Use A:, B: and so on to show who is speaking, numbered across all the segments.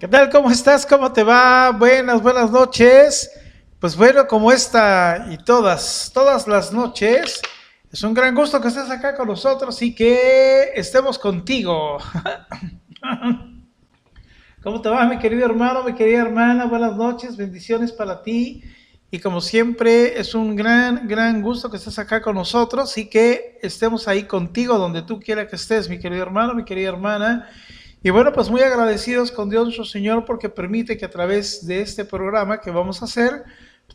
A: ¿Qué tal? ¿Cómo estás? ¿Cómo te va? Buenas noches. Pues bueno, como esta y todas las noches, es un gran gusto que estés acá con nosotros y que estemos contigo. ¿Cómo te va, mi querido hermano, mi querida hermana? Buenas noches, bendiciones para ti. Y como siempre, es un gran gusto que estés acá con nosotros y que estemos ahí contigo donde tú quieras que estés, mi querido hermano, mi querida hermana. Y bueno, pues muy agradecidos con Dios nuestro Señor porque permite que a través de este programa que vamos a hacer,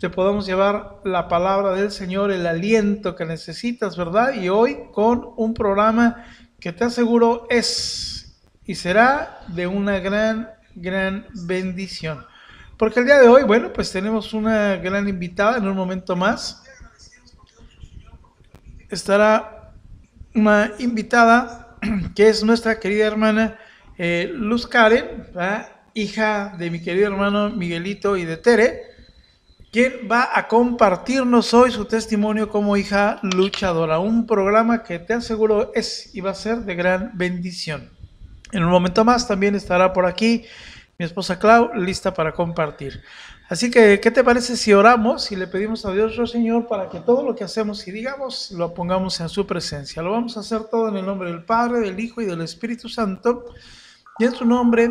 A: te podamos llevar la palabra del Señor, el aliento que necesitas, ¿verdad? Y hoy con un programa que te aseguro es y será de una gran bendición. Porque el día de hoy, bueno, pues tenemos una gran invitada en un momento más. Estará una invitada que es nuestra querida hermana Luz Karen, ¿verdad? Hija de mi querido hermano Miguelito y de Tere, quien va a compartirnos hoy su testimonio como hija luchadora, un programa que te aseguro es y va a ser de gran bendición. En un momento más también estará por aquí mi esposa Clau, lista para compartir. Así que, ¿qué te parece si oramos y le pedimos a Dios nuestro Señor para que todo lo que hacemos y digamos lo pongamos en su presencia? Lo vamos a hacer todo en el nombre del Padre, del Hijo y del Espíritu Santo. Y en su nombre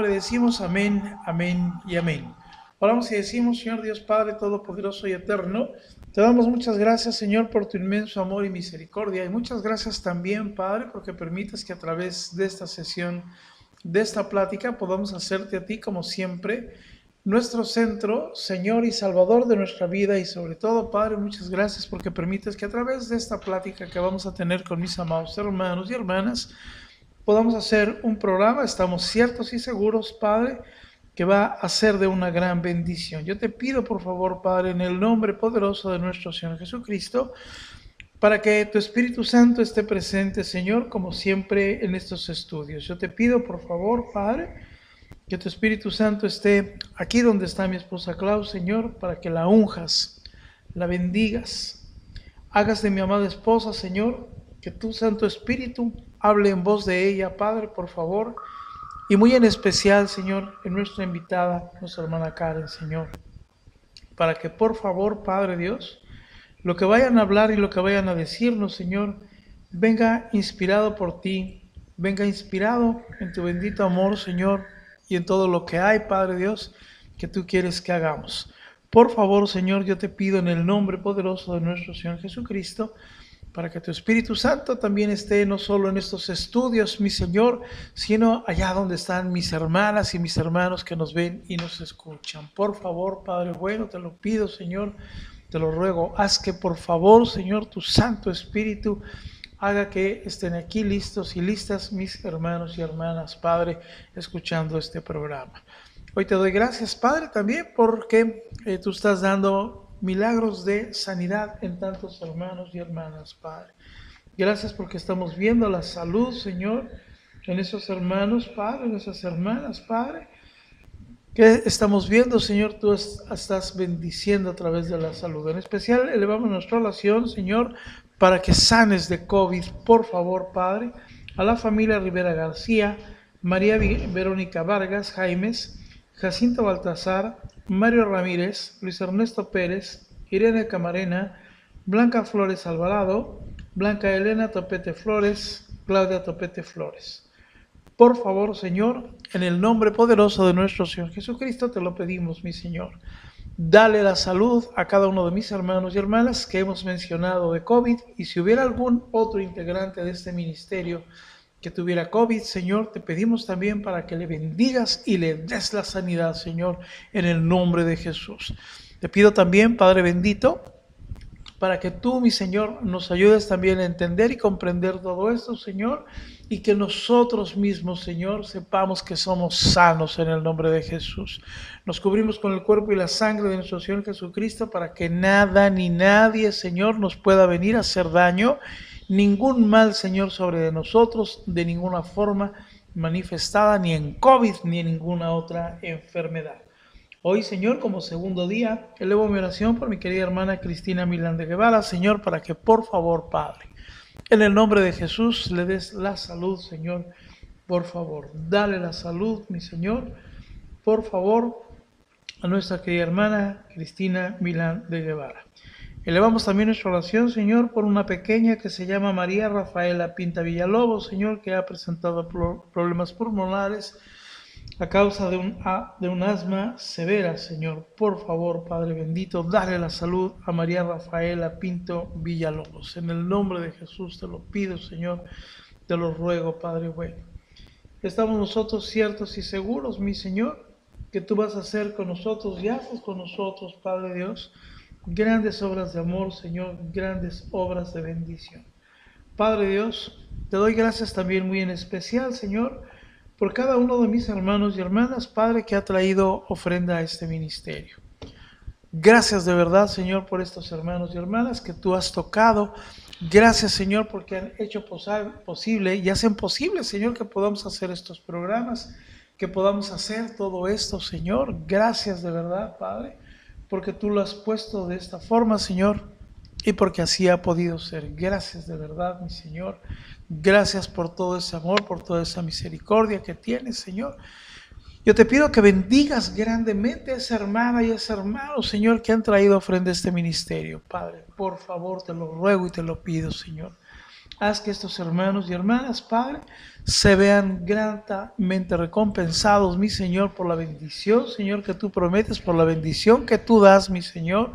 A: decimos amén, amén y amén. Oramos y decimos, Señor Dios Padre Todopoderoso y Eterno, te damos muchas gracias, Señor, por tu inmenso amor y misericordia. Y muchas gracias también, Padre, porque permites que a través de esta sesión, de esta plática, podamos hacerte a ti, como siempre, nuestro centro, Señor y Salvador de nuestra vida. Y sobre todo, Padre, muchas gracias porque permites que a través de esta plática que vamos a tener con mis amados hermanos y hermanas, podamos hacer un programa, estamos ciertos y seguros, Padre, que va a ser de una gran bendición. Yo te pido, por favor, Padre, en el nombre poderoso de nuestro Señor Jesucristo, para que tu Espíritu Santo esté presente, Señor, como siempre en estos estudios. Yo te pido, por favor, Padre, que tu Espíritu Santo esté aquí donde está mi esposa Clau, Señor, para que la unjas, la bendigas, hagas de mi amada esposa, Señor, que tu Santo Espíritu hable en voz de ella, Padre, por favor, y muy en especial, Señor, en nuestra invitada, nuestra hermana Karen, Señor, para que por favor, Padre Dios, lo que vayan a hablar y lo que vayan a decirnos, Señor, venga inspirado por ti, venga inspirado en tu bendito amor, Señor, y en todo lo que hay, Padre Dios, que tú quieres que hagamos. Por favor, Señor, yo te pido en el nombre poderoso de nuestro Señor Jesucristo, para que tu Espíritu Santo también esté no solo en estos estudios, mi Señor, sino allá donde están mis hermanas y mis hermanos que nos ven y nos escuchan. Por favor, Padre bueno, te lo pido, Señor, te lo ruego, haz que por favor, Señor, tu Santo Espíritu haga que estén aquí listos y listas mis hermanos y hermanas, Padre, escuchando este programa. Hoy te doy gracias, Padre, también porque tú estás dando milagros de sanidad en tantos hermanos y hermanas, Padre. Gracias porque estamos viendo la salud, Señor, en esos hermanos, Padre, en esas hermanas, Padre. Que estamos viendo, Señor, tú estás bendiciendo a través de la salud. En especial, elevamos nuestra oración, Señor, para que sanes de COVID, por favor, Padre, a la familia Rivera García, María Verónica Vargas Jaimes, Jacinto Baltazar, Mario Ramírez, Luis Ernesto Pérez, Irene Camarena, Blanca Flores Alvarado, Blanca Elena Topete Flores, Claudia Topete Flores. Por favor, Señor, en el nombre poderoso de nuestro Señor Jesucristo, te lo pedimos, mi Señor. Dale la salud a cada uno de mis hermanos y hermanas que hemos mencionado de COVID, y si hubiera algún otro integrante de este ministerio que tuviera COVID, Señor, te pedimos también para que le bendigas y le des la sanidad, Señor, en el nombre de Jesús. Te pido también, Padre bendito, para que tú, mi Señor, nos ayudes también a entender y comprender todo esto, Señor, y que nosotros mismos, Señor, sepamos que somos sanos en el nombre de Jesús. Nos cubrimos con el cuerpo y la sangre de nuestro Señor Jesucristo para que nada ni nadie, Señor, nos pueda venir a hacer daño, ningún mal, Señor, sobre de nosotros, de ninguna forma manifestada, ni en COVID, ni en ninguna otra enfermedad. Hoy, Señor, como segundo día, elevo mi oración por mi querida hermana Cristina Milán de Guevara, Señor, para que por favor, Padre, en el nombre de Jesús, le des la salud, Señor, por favor. Dale la salud, mi Señor, por favor, a nuestra querida hermana Cristina Milán de Guevara. Elevamos también nuestra oración, Señor, por una pequeña que se llama María Rafaela Pinta Villalobos, Señor, que ha presentado problemas pulmonares a causa de un asma severa, Señor. Por favor, Padre bendito, dale la salud a María Rafaela Pinto Villalobos. En el nombre de Jesús te lo pido, Señor, te lo ruego, Padre bueno. Estamos nosotros ciertos y seguros, mi Señor, que tú vas a hacer con nosotros y haces con nosotros, Padre Dios, grandes obras de amor, Señor, grandes obras de bendición. Padre Dios, te doy gracias también muy en especial, Señor, por cada uno de mis hermanos y hermanas, Padre, que ha traído ofrenda a este ministerio. Gracias de verdad, Señor, por estos hermanos y hermanas que tú has tocado. Gracias, Señor, porque han hecho posible y hacen posible, Señor, que podamos hacer estos programas, que podamos hacer todo esto, Señor. Gracias de verdad, Padre, porque tú lo has puesto de esta forma, Señor, y porque así ha podido ser. Gracias de verdad, mi Señor. Gracias por todo ese amor, por toda esa misericordia que tienes, Señor. Yo te pido que bendigas grandemente a esa hermana y a ese hermano, Señor, que han traído ofrenda a este ministerio. Padre, por favor, te lo ruego y te lo pido, Señor. Haz que estos hermanos y hermanas, Padre, se vean gratamente recompensados, mi Señor, por la bendición, Señor, que tú prometes, por la bendición que tú das, mi Señor,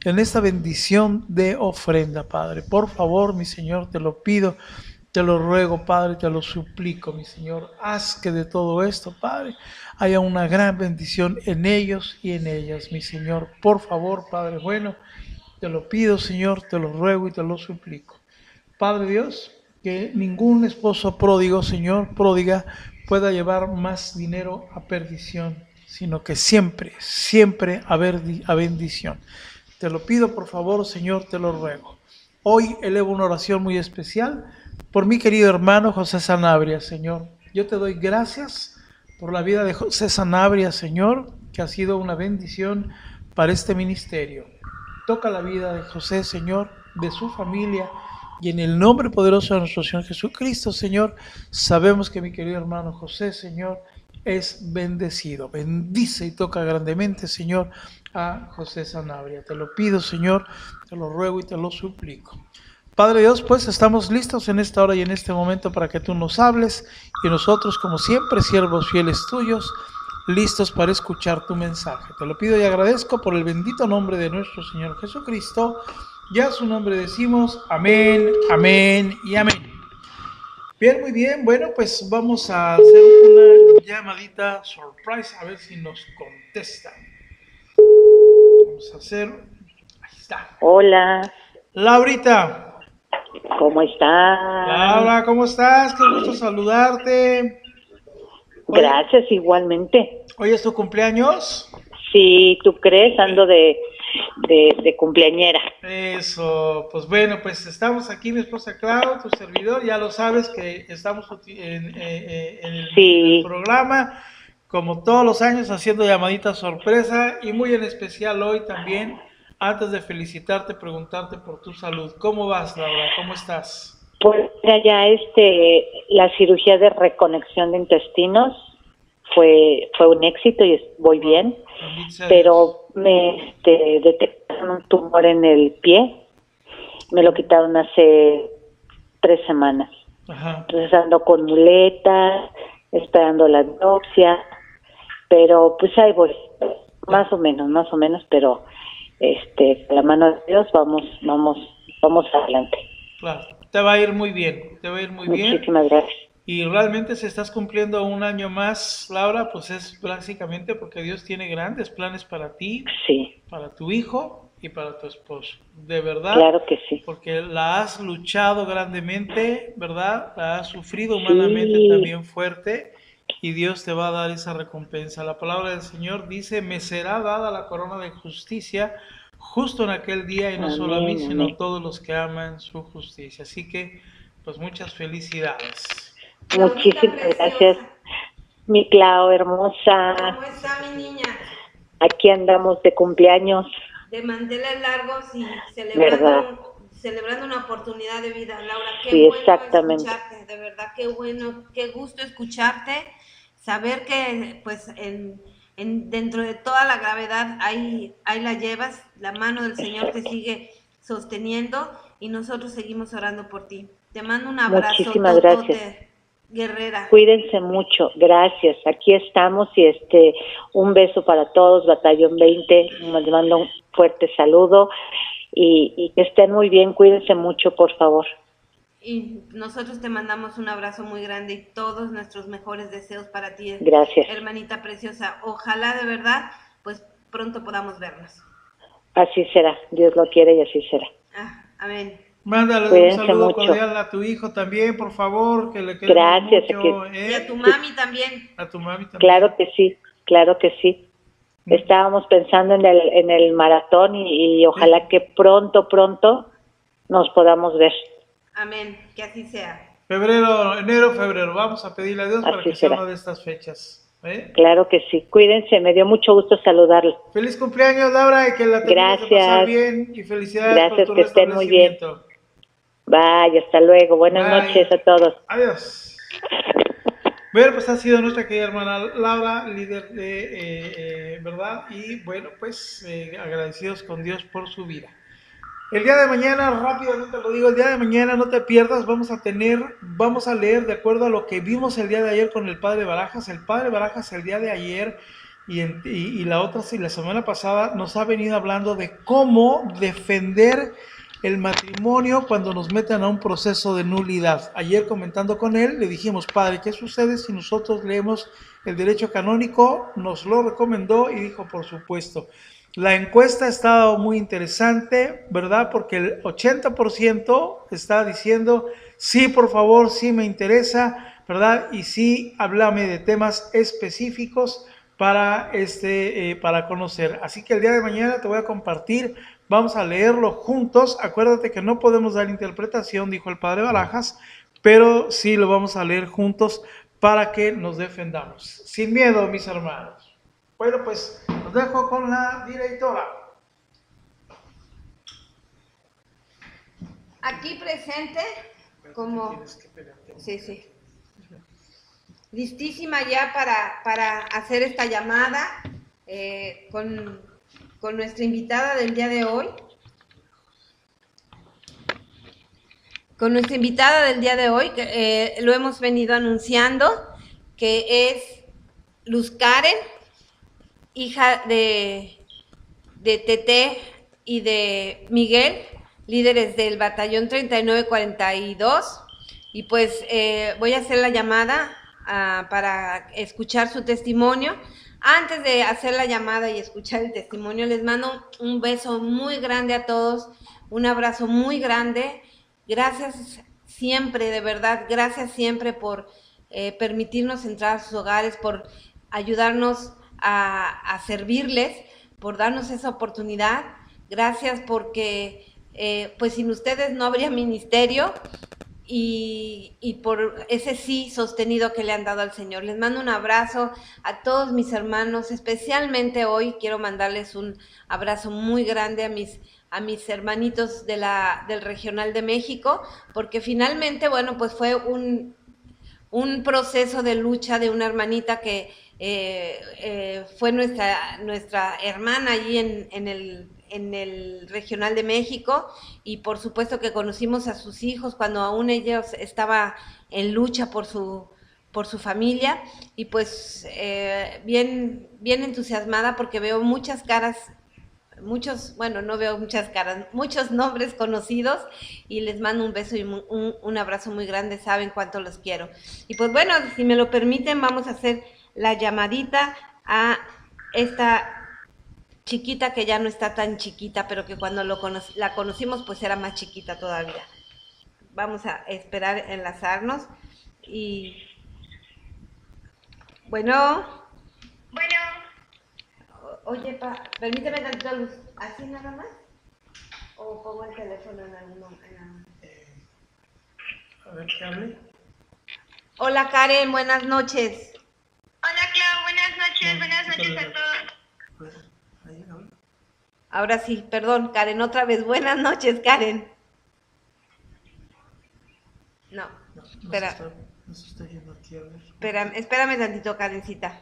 A: en esta bendición de ofrenda, Padre. Por favor, mi Señor, te lo pido, te lo ruego, Padre, te lo suplico, mi Señor. Haz que de todo esto, Padre, haya una gran bendición en ellos y en ellas, mi Señor. Por favor, Padre bueno, te lo pido, Señor, te lo ruego y te lo suplico. Padre Dios, que ningún esposo pródigo, Señor, pródiga, pueda llevar más dinero a perdición, sino que siempre, siempre a bendición. Te lo pido, por favor, Señor, te lo ruego. Hoy elevo una oración muy especial por mi querido hermano José Sanabria, Señor. Yo te doy gracias por la vida de José Sanabria, Señor, que ha sido una bendición para este ministerio. Toca la vida de José, Señor, de su familia, y en el nombre poderoso de nuestro Señor Jesucristo, Señor, sabemos que mi querido hermano José, Señor, es bendecido. Bendice y toca grandemente, Señor, a José Sanabria. Te lo pido, Señor, te lo ruego y te lo suplico. Padre Dios, pues estamos listos en esta hora y en este momento para que tú nos hables y nosotros, como siempre, siervos fieles tuyos, listos para escuchar tu mensaje. Te lo pido y agradezco por el bendito nombre de nuestro Señor Jesucristo. Ya a su nombre decimos amén, amén y amén. Bien, muy bien. Bueno, pues vamos a hacer una llamadita surprise a ver si nos contestan. Vamos a hacer... Ahí está.
B: Hola.
A: Laurita.
B: ¿Cómo estás?
A: Laura, ¿cómo estás? Qué gusto saludarte. Oye,
B: gracias, igualmente.
A: ¿Hoy es tu cumpleaños?
B: Sí, ¿tú crees? Ando de cumpleañera.
A: Eso, pues bueno, pues estamos aquí, mi esposa Clau, tu servidor, ya lo sabes que estamos en el programa, como todos los años, haciendo llamaditas sorpresa y muy en especial hoy también, antes de felicitarte, preguntarte por tu salud. ¿Cómo vas, Laura? ¿Cómo estás?
B: Pues ya la cirugía de reconexión de intestinos fue un éxito y voy bien, pero me detectaron un tumor en el pie, me lo quitaron hace 3 semanas. Ajá. Entonces ando con muletas, esperando la biopsia, pero pues ahí voy, más o menos, pero la mano de Dios vamos adelante.
A: Claro, te va a ir muy bien,
B: Muchísimas gracias.
A: Y realmente si estás cumpliendo un año más, Laura, pues es básicamente porque Dios tiene grandes planes para ti,
B: sí,
A: para tu hijo y para tu esposo. De verdad.
B: Claro que sí.
A: Porque la has luchado grandemente, ¿verdad? La has sufrido humanamente también fuerte y Dios te va a dar esa recompensa. La palabra del Señor dice, me será dada la corona de justicia justo en aquel día y no solo a mí, sino a todos los que aman su justicia. Así que, pues muchas felicidades.
B: Muchísimas gracias, mi Clau hermosa.
C: ¿Cómo está mi niña?
B: Aquí andamos de cumpleaños.
C: De manteles largos y celebrando una oportunidad de vida, Laura. Qué bueno escucharte, de verdad, qué bueno, qué gusto escucharte, saber que pues dentro de toda la gravedad, ahí la llevas, la mano del Señor te sigue sosteniendo y nosotros seguimos orando por ti. Te mando un abrazo,
B: Muchísimas gracias.
C: guerrera.
B: Cuídense mucho, gracias. Aquí estamos y un beso para todos, Batallón 20. Les mando un fuerte saludo y que estén muy bien. Cuídense mucho, por favor.
C: Y nosotros te mandamos un abrazo muy grande y todos nuestros mejores deseos para ti,
B: gracias,
C: hermanita preciosa. Ojalá de verdad, pues pronto podamos vernos.
B: Así será, Dios lo quiere y así será.
C: Amén.
A: Mándale
B: Cuídense
A: un saludo
B: mucho.
A: cordial a tu hijo también, por favor, que le quede
B: gracias,
A: mucho.
C: Y a tu mami también.
A: A tu mami también.
B: Claro que sí, claro que sí. Estábamos pensando en el maratón y ojalá que pronto nos podamos ver.
C: Amén, que así sea.
A: Enero, febrero, vamos a pedirle a Dios
B: así
A: para que
B: será.
A: sea una de estas fechas.
B: Claro que sí, cuídense, me dio mucho gusto saludarlo.
A: Feliz cumpleaños, Laura, y que la termines de pasar bien, y felicidades
B: gracias,
A: por tu
B: que estén muy bien. Bye, hasta luego, buenas noches a todos.
A: Adiós. Bueno, pues ha sido nuestra querida hermana Laura, líder de ¿verdad? Y bueno, pues agradecidos con Dios por su vida. El día de mañana, rápidamente lo digo, el día de mañana no te pierdas, vamos a leer de acuerdo a lo que vimos el día de ayer con el Padre Barajas. El Padre Barajas el día de ayer y la semana pasada nos ha venido hablando de cómo defender el matrimonio cuando nos meten a un proceso de nulidad. Ayer comentando con él, le dijimos, Padre, ¿qué sucede si nosotros leemos el derecho canónico? Nos lo recomendó y dijo, por supuesto. La encuesta ha estado muy interesante, ¿verdad? Porque el 80% está diciendo, sí, por favor, sí me interesa, ¿verdad? Y sí, háblame de temas específicos para conocer. Así que el día de mañana te voy a compartir, vamos a leerlo juntos. Acuérdate que no podemos dar interpretación, dijo el Padre Barajas, pero sí lo vamos a leer juntos para que nos defendamos. Sin miedo, mis hermanos. Bueno, pues los dejo con la directora.
C: Aquí presente, como... Sí. Listísima ya para hacer esta llamada con nuestra invitada del día de hoy. Con nuestra invitada del día de hoy, lo hemos venido anunciando, que es Luz Karen, hija de Tete y de Miguel, líderes del batallón 3942, y pues voy a hacer la llamada para escuchar su testimonio. Antes de hacer la llamada y escuchar el testimonio, les mando un beso muy grande a todos, un abrazo muy grande. Gracias siempre, de verdad, gracias siempre por permitirnos entrar a sus hogares, por ayudarnos a servirles, por darnos esa oportunidad. Gracias porque pues sin ustedes no habría ministerio y por ese sí sostenido que le han dado al Señor. Les mando un abrazo a todos mis hermanos, especialmente hoy quiero mandarles un abrazo muy grande a mis hermanitos del Regional de México, porque finalmente, bueno, pues fue un proceso de lucha de una hermanita que fue nuestra hermana allí en el Regional de México, y por supuesto que conocimos a sus hijos cuando aún ellos estaba en lucha por su familia, y pues bien entusiasmada porque veo muchas caras, no veo muchas caras, muchos nombres conocidos, y les mando un beso y un abrazo muy grande, saben cuánto los quiero. Y pues bueno, si me lo permiten, vamos a hacer la llamadita a esta chiquita que ya no está tan chiquita, pero que cuando la conocimos pues era más chiquita todavía. Vamos a esperar enlazarnos y... Bueno... Oye, permíteme tantito luz. ¿Así nada más? ¿O pongo el teléfono en algún momento?
A: A ver, ¿qué hable?
C: Hola, Karen, buenas noches.
D: Hola, Clau, buenas noches a todos.
C: Ahora sí, perdón, Karen, otra vez. Buenas noches, Karen. No, espera.
A: No se está yendo aquí, a ver.
C: Espérame tantito, Karencita.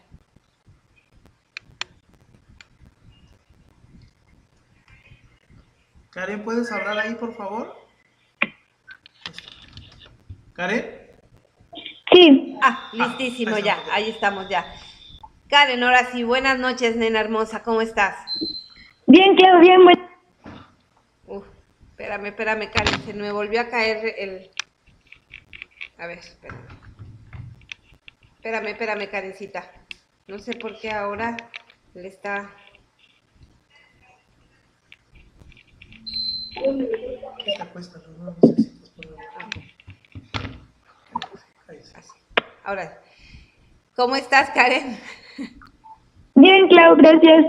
A: Karen, ¿puedes hablar ahí, por favor? ¿Karen?
B: Sí,
C: Listísimo,
A: ahí
C: ya,
A: estamos.
C: ahí estamos ya. Karen, ahora sí, buenas noches, nena hermosa, ¿cómo estás?
B: bien, Clau, bien,
C: Espérame, Karen, se me volvió a caer el... A ver, espérame, Karencita. No sé por qué ahora le está...
A: Esta cuesta, no necesitas ponerlo. Ahí sí.
C: Así. Ahora, ¿cómo estás, Karen?
B: bien, Clau, gracias.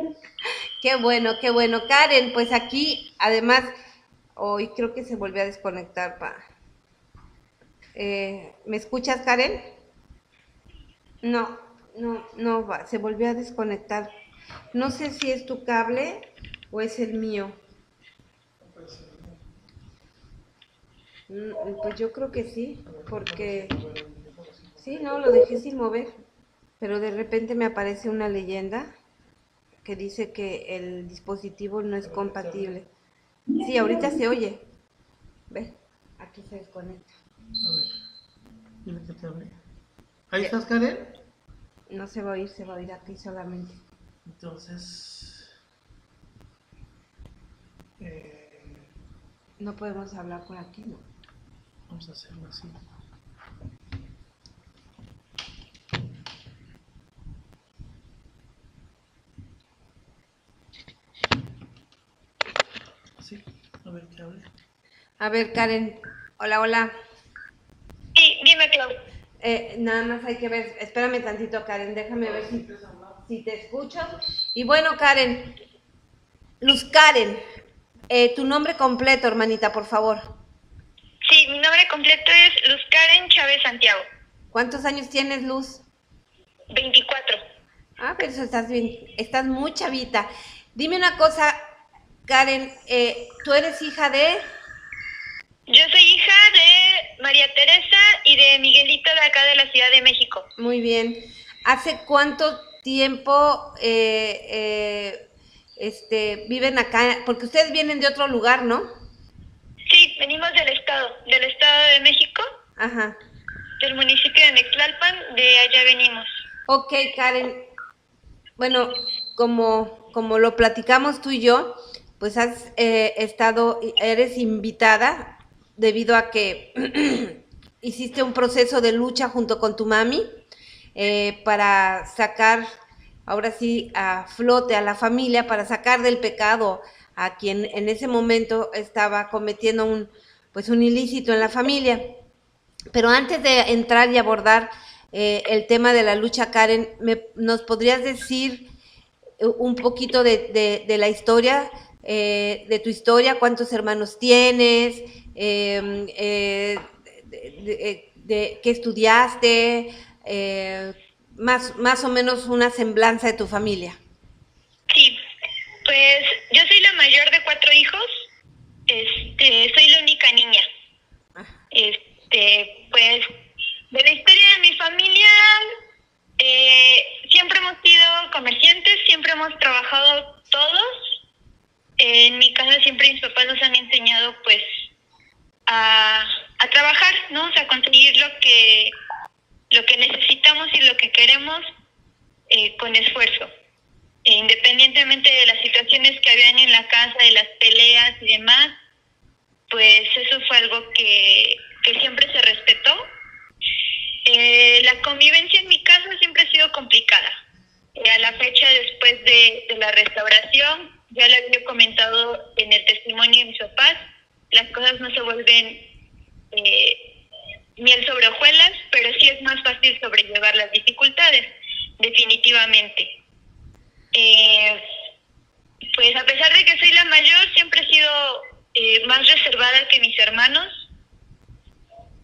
C: Qué bueno, Karen, pues aquí, además, hoy creo que se volvió a desconectar, ¿me escuchas, Karen? No, se volvió a desconectar. No sé si es tu cable o es el mío. Pues yo creo que sí, porque sí, no, lo dejé sin mover, pero de repente me aparece una leyenda que dice que el dispositivo no es compatible. Sí, ahorita se oye. Ve, aquí se desconecta.
A: A ver, dile que te hable. ¿Ahí estás, Karen?
C: No se va a oír aquí solamente.
A: Entonces,
C: No podemos hablar por aquí, ¿no?
A: vamos a hacerlo así. Sí, a ver qué hable.
C: A ver, Karen, hola.
D: Sí, dime, Clau.
C: Nada más hay que ver, espérame tantito, Karen, déjame ver si te escucho. Y bueno, Karen, Luz Karen, tu nombre completo, hermanita, por favor.
D: Sí, mi nombre completo es Luz Karen Chávez Santiago.
C: ¿Cuántos años tienes, Luz?
D: 24.
C: Ah, pero eso estás bien, estás muy chavita. Dime una cosa, Karen, ¿tú eres hija de...?
D: Yo soy hija de María Teresa y de Miguelito de acá de la Ciudad de México.
C: Muy bien. ¿Hace cuánto tiempo viven acá? Porque ustedes vienen de otro lugar, ¿no?
D: Sí, venimos del Estado de México,
C: Ajá.
D: del municipio de Nextlalpan, de allá venimos.
C: Ok, Karen. Bueno, como lo platicamos tú y yo, pues eres invitada debido a que hiciste un proceso de lucha junto con tu mami para sacar, ahora sí, a flote a la familia, para sacar del pecado a quien en ese momento estaba cometiendo un ilícito en la familia. Pero antes de entrar y abordar el tema de la lucha, Karen, ¿nos podrías decir un poquito de la historia, de tu historia? ¿Cuántos hermanos tienes? ¿Qué estudiaste? Más o menos una semblanza de tu familia.
D: Sí, pues yo soy la mayor de 4 hijos. Soy la única niña. Pues de la historia de mi familia, siempre hemos sido comerciantes, siempre hemos trabajado todos. En mi casa siempre mis papás nos han enseñado pues a trabajar, ¿no? O sea, conseguir lo que necesitamos y lo que queremos con esfuerzo. Independientemente de las situaciones que habían en la casa, de las peleas y demás, pues eso fue algo que siempre se respetó. La convivencia en mi casa siempre ha sido complicada. A la fecha, después de la restauración, ya lo había comentado en el testimonio de mis papás, las cosas no se vuelven miel sobre hojuelas, pero sí es más fácil sobrellevar las dificultades, definitivamente. Pues a pesar de que soy la mayor, siempre he sido más reservada que mis hermanos.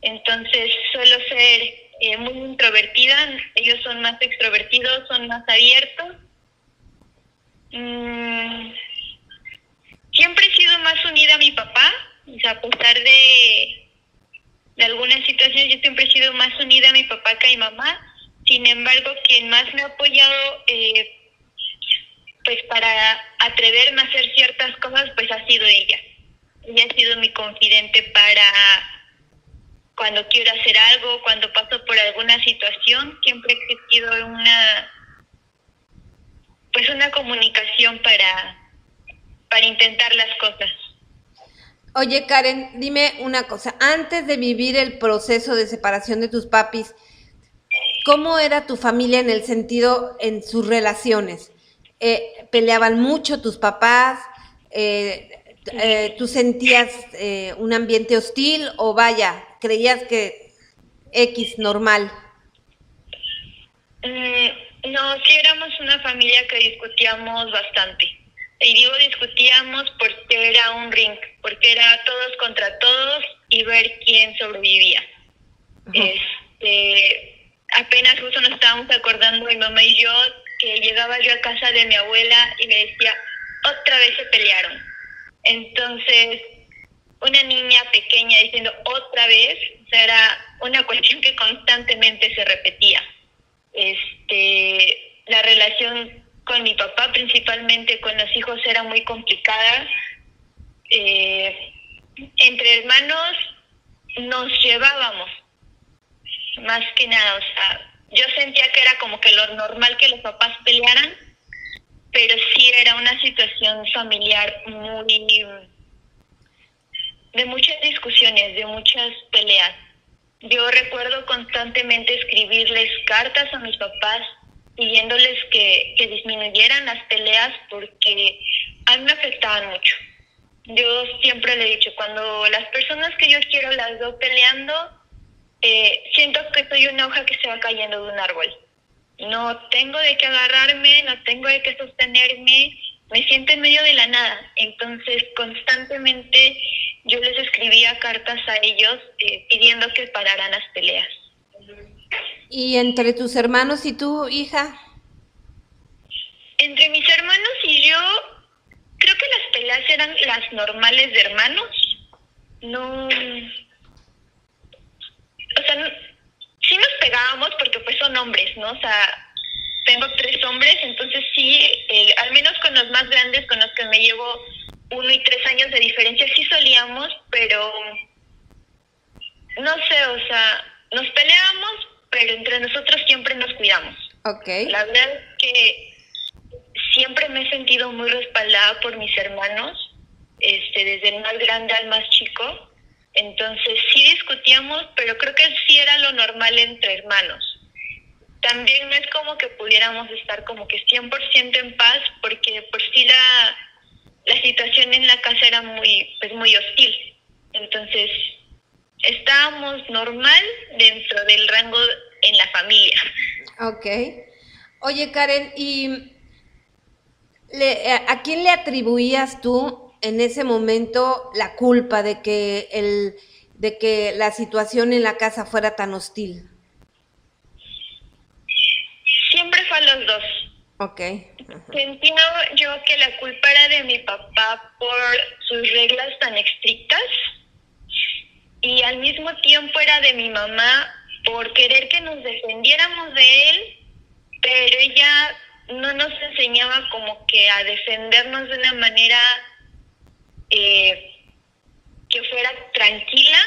D: Entonces suelo ser muy introvertida, ellos son más extrovertidos, son más abiertos. Siempre he sido más unida a mi papá, o sea, a pesar de algunas situaciones, yo siempre he sido más unida a mi papá que a mi mamá. Sin embargo, quien más me ha apoyado pues para atreverme a hacer ciertas cosas, pues ha sido ella. ella ha sido mi confidente para cuando quiero hacer algo, cuando paso por alguna situación, siempre ha existido una comunicación para intentar las cosas.
C: Oye, Karen, dime una cosa. Antes de vivir el proceso de separación de tus papis, ¿cómo era tu familia en el sentido, en sus relaciones? ¿Peleaban mucho tus papás? ¿Tú sentías un ambiente hostil o vaya, creías que X normal?
D: No, sí éramos una familia que discutíamos bastante. Y digo discutíamos porque era un ring, porque era todos contra todos y ver quién sobrevivía. Apenas justo nos estábamos acordando mi mamá y yo que llegaba yo a casa de mi abuela y le decía, otra vez se pelearon. Entonces, una niña pequeña diciendo otra vez, o sea, era una cuestión que constantemente se repetía. La relación con mi papá, principalmente con los hijos, era muy complicada. Entre hermanos nos llevábamos, más que nada, o sea, yo sentía que era como que lo normal que los papás pelearan, pero sí era una situación familiar de muchas discusiones, de muchas peleas. Yo recuerdo constantemente escribirles cartas a mis papás pidiéndoles que disminuyeran las peleas porque a mí me afectaban mucho. Yo siempre le he dicho, cuando las personas que yo quiero las veo peleando, siento que soy una hoja que se va cayendo de un árbol. No tengo de qué agarrarme, no tengo de qué sostenerme, me siento en medio de la nada. Entonces, constantemente yo les escribía cartas a ellos pidiendo que pararan las peleas.
C: ¿Y entre tus hermanos y tu hija?
D: Entre mis hermanos y yo, creo que las peleas eran las normales de hermanos. No, o sea, sí nos pegábamos porque pues son hombres, ¿no? O sea, tengo 3 hombres, entonces sí, al menos con los más grandes, con los que me llevo 1 y 3 años de diferencia, sí solíamos, pero no sé, o sea, nos peleábamos, pero entre nosotros siempre nos cuidamos.
C: Okay.
D: La verdad es que siempre me he sentido muy respaldada por mis hermanos, desde el más grande al más chico. Entonces sí discutíamos, pero creo que sí era lo normal entre hermanos. También no es como que pudiéramos estar como que 100% en paz, porque por sí la situación en la casa era muy hostil. Entonces estábamos normal dentro del rango en la familia.
C: Okay. Oye, Karen, ¿y a quién le atribuías tú en ese momento la culpa de que la situación en la casa fuera tan hostil?
D: Siempre fue a los dos.
C: Okay.
D: Sentía yo que la culpa era de mi papá por sus reglas tan estrictas y al mismo tiempo era de mi mamá por querer que nos defendiéramos de él, pero ella no nos enseñaba como que a defendernos de una manera que fuera tranquila,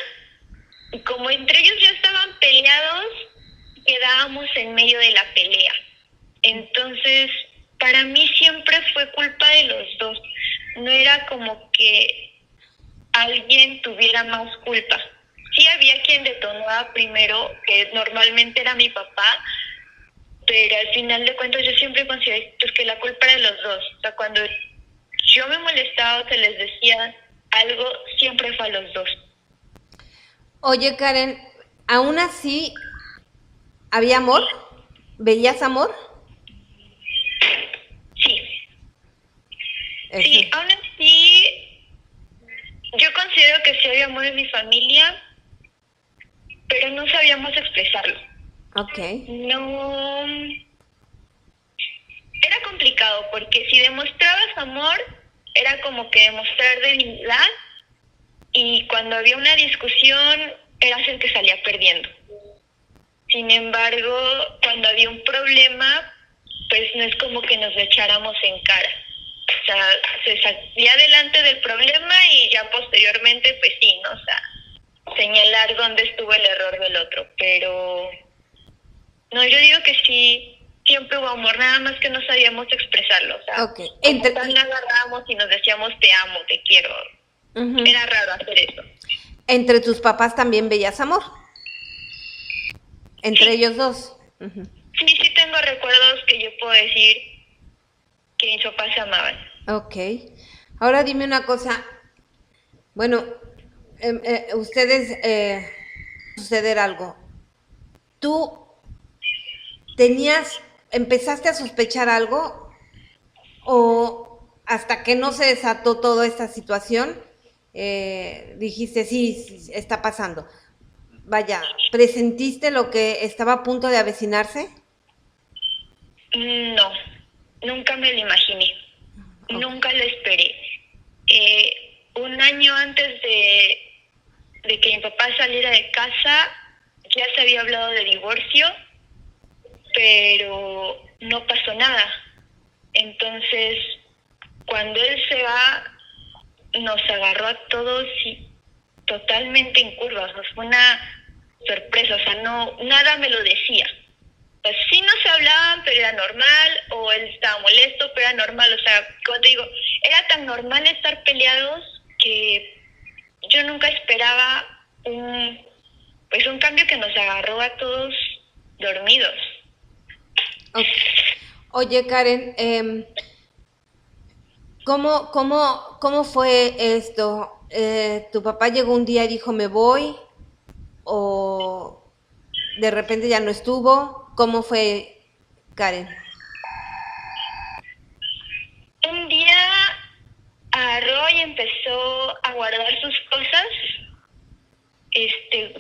D: y como entre ellos ya estaban peleados, quedábamos en medio de la pelea. Entonces, para mí siempre fue culpa de los dos. No era como que alguien tuviera más culpa. Sí había quien detonaba primero, que normalmente era mi papá, pero al final de cuentas yo siempre consideré pues, que la culpa era de los dos. O sea, cuando yo me molestaba o se les decía algo, siempre fue a los dos.
C: Oye, Karen, ¿aún así había amor? ¿Veías amor?
D: Sí. Sí, aún así, yo considero que sí había amor en mi familia, pero no sabíamos expresarlo.
C: Okay.
D: No. Era complicado porque si demostrabas amor, era como que demostrar debilidad, y cuando había una discusión, eras el que salía perdiendo. Sin embargo, cuando había un problema, pues no es como que nos lo echáramos en cara. O sea, se salía adelante del problema y ya posteriormente, pues sí, ¿no? O sea, señalar dónde estuvo el error del otro. Pero, no, yo digo que sí, siempre hubo amor, nada más que no sabíamos expresarlo. O sea,
C: Okay.
D: como tal, agarrábamos y nos decíamos te amo, te quiero.
C: Uh-huh.
D: Era raro hacer eso.
C: ¿Entre tus papás también veías amor? ¿Entre ellos dos? Uh-huh.
D: Sí tengo recuerdos que yo puedo decir que mis papás se amaban.
C: Ok. Ahora dime una cosa. Bueno, ustedes, suceder algo. ¿Tú empezaste a sospechar algo o hasta que no se desató toda esta situación, dijiste, sí, está pasando? Vaya, ¿presentiste lo que estaba a punto de avecinarse?
D: No, nunca me lo imaginé, okay. Nunca lo esperé. Un año antes de que mi papá saliera de casa, ya se había hablado de divorcio, pero no pasó nada. Entonces, cuando él se va, nos agarró a todos y totalmente en curvas. Nos fue una sorpresa, o sea, nada me lo decía. Pues sí no se hablaban, pero era normal, o él estaba molesto, pero era normal. O sea, como te digo, era tan normal estar peleados que yo nunca esperaba un cambio que nos agarró a todos dormidos.
C: Okay. Oye, Karen, ¿cómo fue esto? ¿Tu papá llegó un día y dijo me voy? ¿O de repente ya no estuvo? ¿Cómo fue, Karen?
D: Un día agarró y empezó a guardar sus cosas,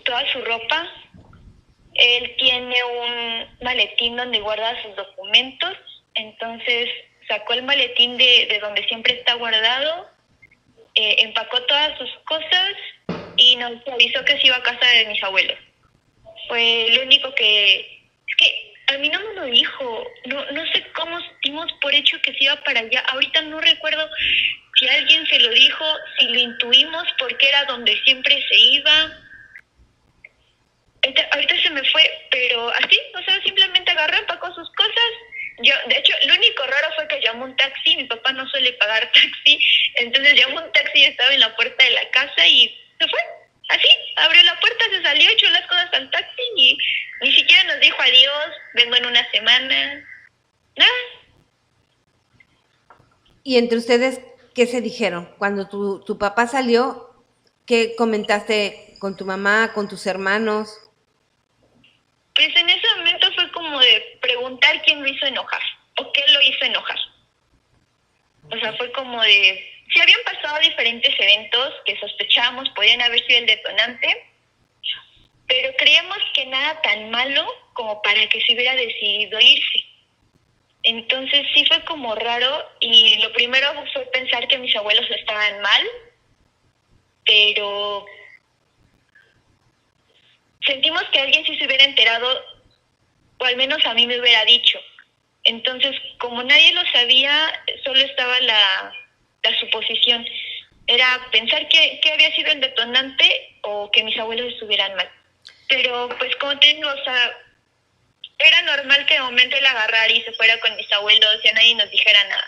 D: toda su ropa. Él tiene un maletín donde guarda sus documentos, entonces sacó el maletín de donde siempre está guardado, empacó todas sus cosas y nos avisó que se iba a casa de mis abuelos. Fue lo único que... Es que a mí no me lo dijo, no sé cómo dimos por hecho que se iba para allá. Ahorita no recuerdo si alguien se lo dijo, si lo intuimos porque era donde siempre se iba. Ahorita se me fue, pero así, o sea, simplemente agarró, empacó sus cosas. Yo, de hecho, lo único raro fue que llamó un taxi. Mi papá no suele pagar taxi, entonces llamó un taxi y estaba en la puerta de la casa y se fue. Así, abrió la puerta, se salió, echó las cosas al taxi y ni siquiera nos dijo adiós, vengo en una semana, nada.
C: ¿Y entre ustedes qué se dijeron? Cuando tu papá salió, ¿qué comentaste con tu mamá, con tus hermanos?
D: Pues en ese momento fue como de preguntar quién lo hizo enojar o qué lo hizo enojar. O sea, fue como de... Si habían pasado diferentes eventos que sospechábamos podían haber sido el detonante, pero creíamos que nada tan malo como para que se hubiera decidido irse. Entonces sí fue como raro y lo primero fue pensar que mis abuelos estaban mal, pero sentimos que alguien sí se hubiera enterado, o al menos a mí me hubiera dicho. Entonces, como nadie lo sabía, solo estaba la suposición. Era pensar que había sido el detonante o que mis abuelos estuvieran mal. Pero, pues, como te digo, o sea, era normal que de momento él agarrara y se fuera con mis abuelos y a nadie nos dijera nada.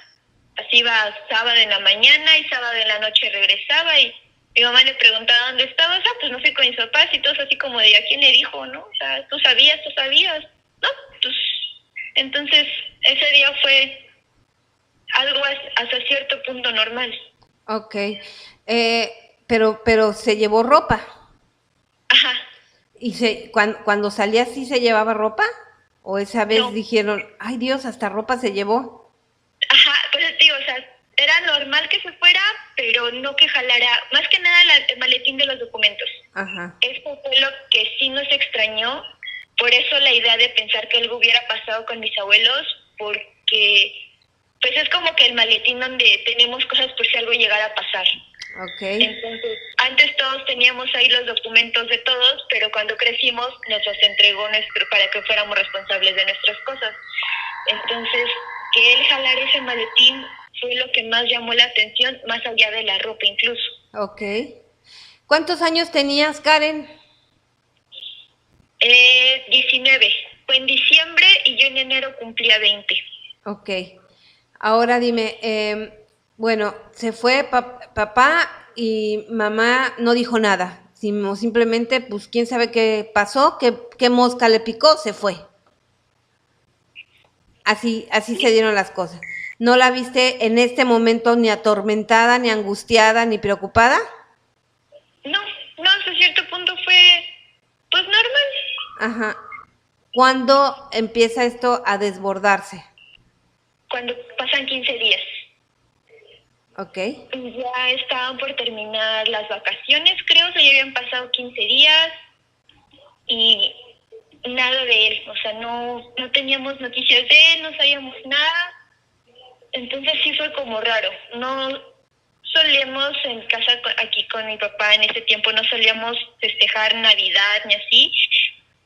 D: Así iba sábado en la mañana y sábado en la noche regresaba y mi mamá le preguntaba dónde estabas. Pues no fui con mis papás y todos así como de, ¿a quién le dijo, no? O sea, ¿tú sabías? No, pues... Entonces, ese día fue algo hasta cierto punto normal.
C: Ok, pero se llevó ropa.
D: Ajá.
C: ¿Y cuando salía sí se llevaba ropa? ¿O esa vez dijeron, ay Dios, hasta ropa se llevó?
D: Ajá, pues digo, o sea, era normal que se fuera, pero no que jalara, más que nada el maletín de los documentos.
C: Ajá.
D: Eso fue lo que sí nos extrañó, por eso la idea de pensar que algo hubiera pasado con mis abuelos, porque pues es como que el maletín donde tenemos cosas por si algo llegara a pasar.
C: Okay.
D: Entonces, antes todos teníamos ahí los documentos de todos, pero cuando crecimos nos los entregó para que fuéramos responsables de nuestras cosas. Entonces, que él jalara ese maletín fue lo que más llamó la atención, más allá de la ropa incluso.
C: Ok. ¿Cuántos años tenías, Karen?
D: 19, fue en diciembre y yo en enero cumplía 20.
C: Ok. Ahora dime, bueno, se fue papá y mamá no dijo nada, sino simplemente, pues, quién sabe qué pasó, qué mosca le picó, se fue. Así se dieron las cosas. ¿No la viste en este momento ni atormentada, ni angustiada, ni preocupada?
D: No, hasta cierto punto fue, pues, normal.
C: Ajá. ¿Cuándo empieza esto a desbordarse?
D: Cuando pasan 15 días.
C: Ok.
D: Ya estaban por terminar las vacaciones, creo, o sea, ya habían pasado 15 días y nada de él, o sea, no teníamos noticias de él, no sabíamos nada, entonces sí fue como raro. No solíamos en casa aquí con mi papá en ese tiempo, no solíamos festejar Navidad ni así,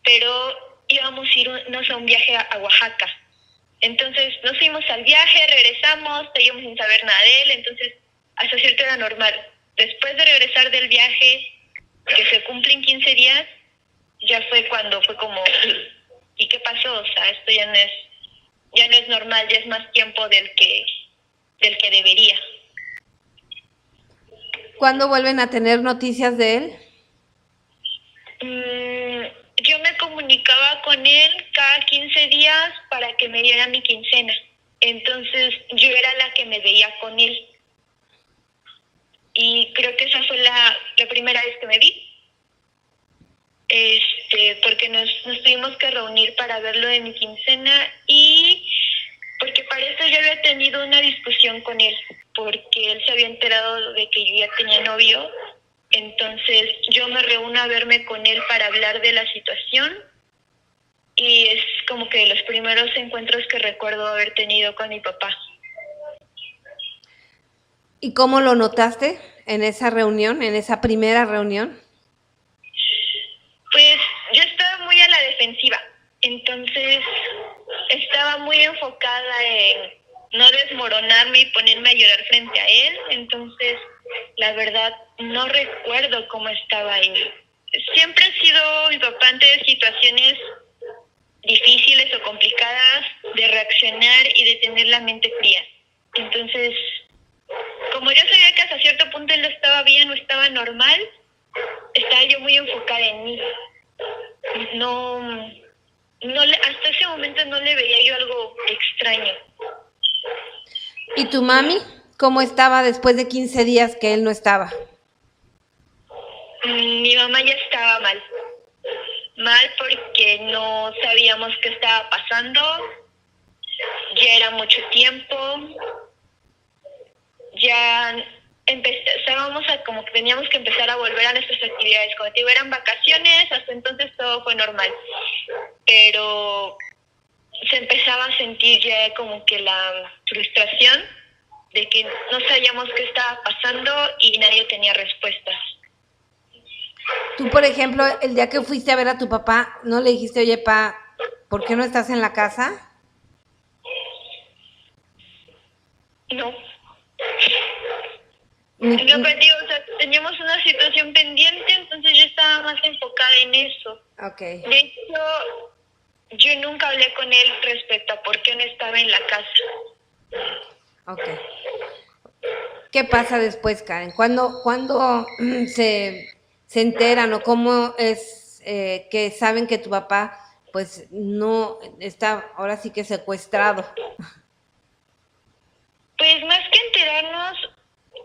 D: pero íbamos a irnos a un viaje a Oaxaca. Entonces nos fuimos al viaje, regresamos, seguimos sin saber nada de él, entonces hasta cierto era normal. Después de regresar del viaje, que se cumplen 15 días, ya fue cuando fue como, ¿y qué pasó? O sea, esto ya no es normal, ya es más tiempo del que debería.
C: ¿Cuándo vuelven a tener noticias de él?
D: Yo me comunicaba con él cada 15 días para que me diera mi quincena. Entonces yo era la que me veía con él. Y creo que esa fue la primera vez que me vi. Porque nos tuvimos que reunir para ver lo de mi quincena y porque para eso yo había tenido una discusión con él, porque él se había enterado de que yo ya tenía novio. Entonces yo me reúno a verme con él para hablar de la situación y es como que los primeros encuentros que recuerdo haber tenido con mi papá.
C: ¿Y cómo lo notaste en esa reunión, en esa primera reunión?
D: Pues yo estaba muy a la defensiva, entonces estaba muy enfocada en no desmoronarme y ponerme a llorar frente a él, entonces la verdad no recuerdo cómo estaba él. Siempre ha sido mi papá ante situaciones difíciles o complicadas de reaccionar y de tener la mente fría. Entonces, como yo sabía que hasta cierto punto él estaba bien o estaba normal, estaba yo muy enfocada en mí. Hasta ese momento no le veía yo algo extraño.
C: ¿Y tu mami? ¿Cómo estaba después de 15 días que él no estaba?
D: Mi mamá ya estaba mal porque no sabíamos qué estaba pasando, ya era mucho tiempo, ya estábamos como que teníamos que empezar a volver a nuestras actividades. Como te digo, eran vacaciones, hasta entonces todo fue normal, pero se empezaba a sentir ya como que la frustración de que no sabíamos qué estaba pasando y nadie tenía respuestas.
C: Tú, por ejemplo, el día que fuiste a ver a tu papá, ¿no le dijiste, oye, ¿por qué no estás en la casa?
D: No. No, pero digo, o sea, teníamos una situación pendiente, entonces yo estaba más enfocada en eso.
C: Okay.
D: De hecho, yo nunca hablé con él respecto a por qué no estaba en la casa.
C: Okay. ¿Qué pasa después, Karen? ¿Cuándo se enteran o cómo es que saben que tu papá pues no está ahora sí que secuestrado?
D: Pues más que enterarnos,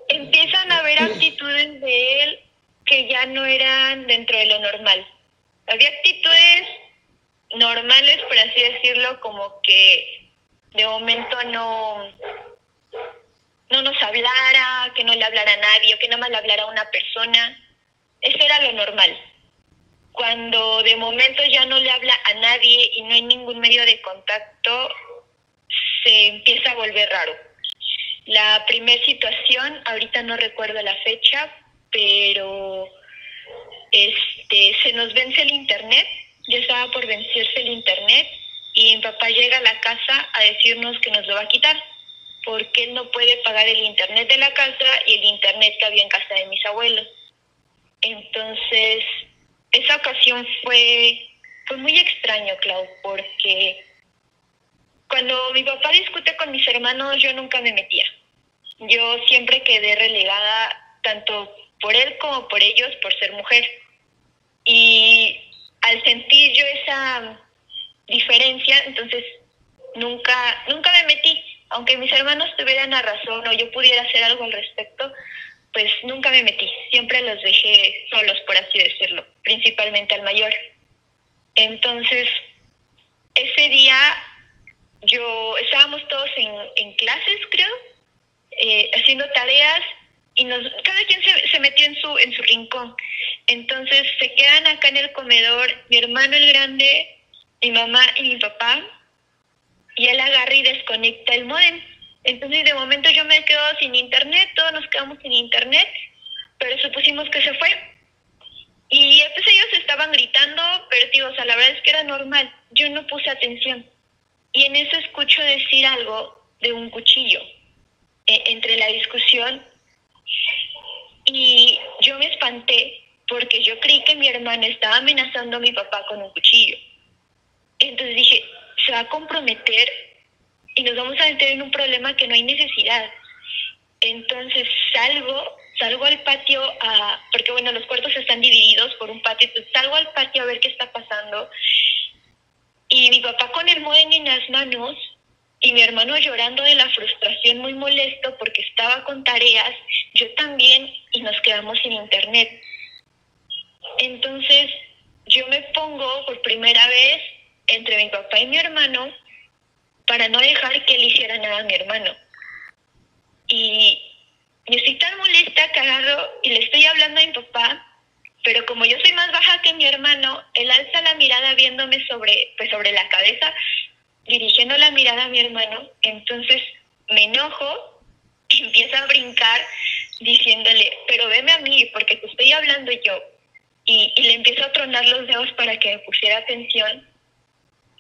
D: empiezan a haber actitudes de él que ya no eran dentro de lo normal. Había actitudes normales, por así decirlo, como que de momento no nos hablara, que no le hablara a nadie, o que nada más le hablara a una persona. Eso era lo normal. Cuando de momento ya no le habla a nadie y no hay ningún medio de contacto, se empieza a volver raro. La primera situación, ahorita no recuerdo la fecha, pero se nos vence el internet, ya estaba por vencerse el internet y mi papá llega a la casa a decirnos que nos lo va a quitar. porque él no puede pagar el internet de la casa y el internet que había en casa de mis abuelos. Entonces, esa ocasión fue muy extraño, Clau, porque cuando mi papá discute con mis hermanos, yo nunca me metía. Yo siempre quedé relegada, tanto por él como por ellos, por ser mujer. Y al sentir yo esa diferencia, entonces nunca me metí. Aunque mis hermanos tuvieran la razón o yo pudiera hacer algo al respecto, pues nunca me metí. Siempre los dejé solos, por así decirlo, principalmente al mayor. Entonces, ese día estábamos todos en clases, creo, haciendo tareas, y cada quien se metió en su rincón. Entonces se quedan acá en el comedor mi hermano el grande, mi mamá y mi papá, y él agarra y desconecta el módem. Entonces de momento yo me quedo sin internet, todos nos quedamos sin internet, pero supusimos que se fue. Y pues ellos estaban gritando, pero digo, o sea, la verdad es que era normal, yo no puse atención. Y en eso escucho decir algo de un cuchillo entre la discusión, y yo me espanté porque yo creí que mi hermana estaba amenazando a mi papá con un cuchillo. Entonces dije, se va a comprometer y nos vamos a meter en un problema que no hay necesidad. Entonces salgo al patio, porque bueno, los cuartos están divididos por un patio, entonces salgo al patio a ver qué está pasando, y mi papá con el módem en las manos y mi hermano llorando de la frustración, muy molesto porque estaba con tareas, yo también, y nos quedamos sin internet. Entonces yo me pongo por primera vez entre mi papá y mi hermano para no dejar que él hiciera nada a mi hermano. Y yo estoy tan molesta que agarro y le estoy hablando a mi papá, pero como yo soy más baja que mi hermano, él alza la mirada viéndome sobre la cabeza, dirigiendo la mirada a mi hermano. Entonces me enojo y empiezo a brincar diciéndole, pero veme a mí porque te estoy hablando yo. Y le empiezo a tronar los dedos para que me pusiera atención.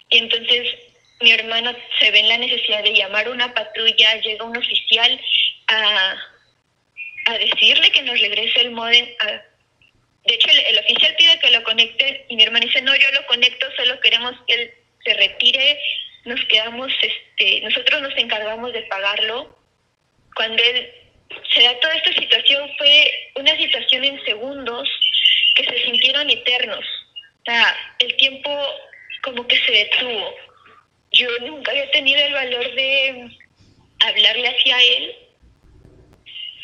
D: Y entonces mi hermano se ve en la necesidad de llamar a una patrulla, llega un oficial a decirle que nos regrese el módem. De hecho, el oficial pide que lo conecte y mi hermano dice, no, yo lo conecto, solo queremos que él se retire, nos quedamos, nosotros nos encargamos de pagarlo. Cuando se da toda esta situación, fue una situación en segundos que se sintieron eternos. O sea, el tiempo como que se detuvo. Yo nunca había tenido el valor de hablarle hacia él,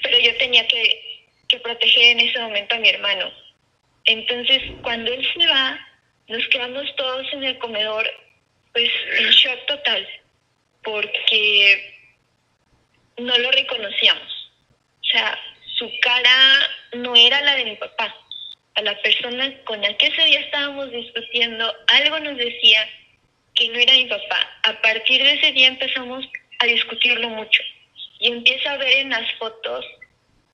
D: pero yo tenía que proteger en ese momento a mi hermano. Entonces, cuando él se va, nos quedamos todos en el comedor, pues en shock total, porque no lo reconocíamos. O sea, su cara no era la de mi papá. A la persona con la que ese día estábamos discutiendo, algo nos decía que no era mi papá. A partir de ese día empezamos a discutirlo mucho. Y empiezo a ver en las fotos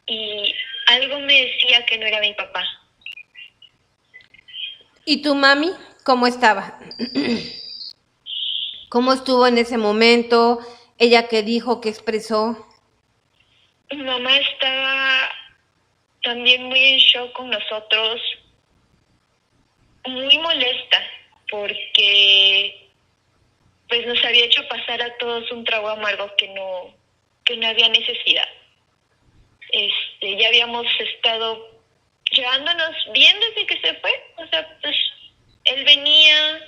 D: y algo me decía que no era mi papá.
C: ¿Y tu mami cómo estaba? ¿Cómo estuvo en ese momento? ¿Ella qué dijo, qué expresó?
D: Mi mamá estaba también muy en shock con nosotros, muy molesta, porque pues nos había hecho pasar a todos un trago amargo que no había necesidad. Ya habíamos estado llevándonos bien desde que se fue. O sea, pues él venía,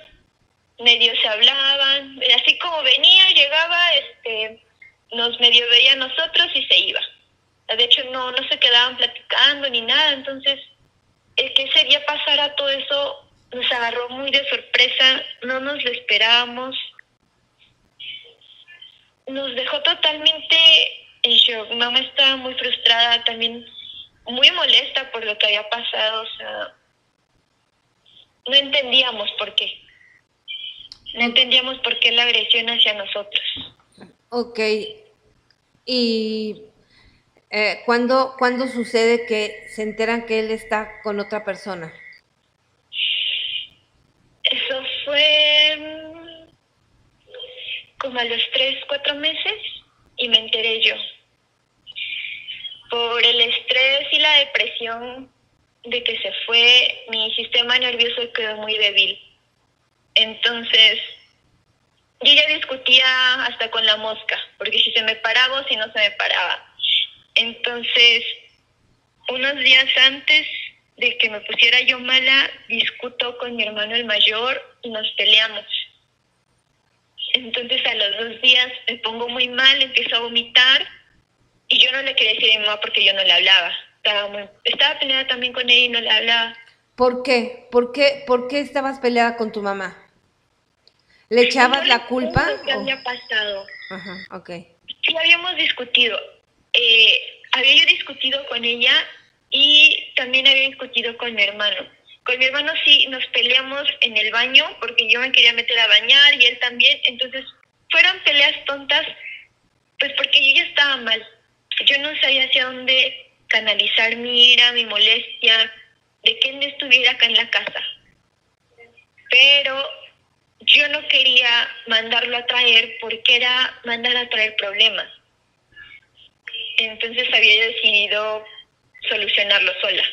D: medio se hablaban, así como venía, llegaba, nos medio veía a nosotros y se iba. De hecho, no se quedaban platicando ni nada. Entonces, el que ese día pasara todo eso nos agarró muy de sorpresa, no nos lo esperábamos. Nos dejó totalmente en shock. Mamá estaba muy frustrada, también muy molesta por lo que había pasado. O sea, no entendíamos por qué. No entendíamos por qué la agresión hacia nosotros.
C: Ok. ¿Y cuándo sucede que se enteran que él está con otra persona?
D: Eso fue como a los 3, 4 meses. y me enteré yo. Por el estrés y la depresión de que se fue, mi sistema nervioso quedó muy débil. Entonces, yo ya discutía hasta con la mosca, porque si se me paraba o si no se me paraba. Entonces, unos días antes de que me pusiera yo mala, discuto con mi hermano el mayor y nos peleamos. Entonces, a los 2 días me pongo muy mal, empiezo a vomitar y yo no le quería decir a mi mamá porque yo no le hablaba. Estaba peleada también con ella y no le hablaba.
C: ¿Por qué? ¿Por qué estabas peleada con tu mamá? ¿Le echabas la culpa?
D: ¿Qué había pasado?
C: Ajá, ok.
D: Sí, habíamos discutido. Había yo discutido con ella y también había discutido con mi hermano. Con mi hermano sí nos peleamos en el baño porque yo me quería meter a bañar y él también. Entonces fueron peleas tontas, pues porque yo ya estaba mal. Yo no sabía hacia dónde canalizar mi ira, mi molestia, de que él no estuviera acá en la casa. Pero yo no quería mandarlo a traer porque era mandar a traer problemas. Entonces había decidido solucionarlo sola.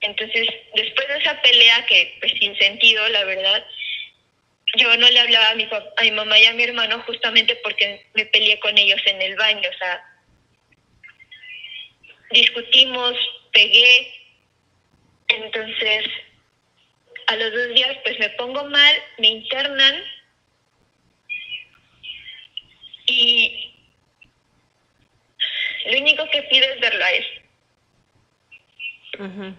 D: Entonces, después de esa pelea, que pues sin sentido, la verdad, yo no le hablaba a mi mamá y a mi hermano justamente porque me peleé con ellos en el baño. O sea, discutimos, pegué. Entonces, a los 2 días pues me pongo mal, me internan y lo único que pido es verlo a él.
C: Uh-huh.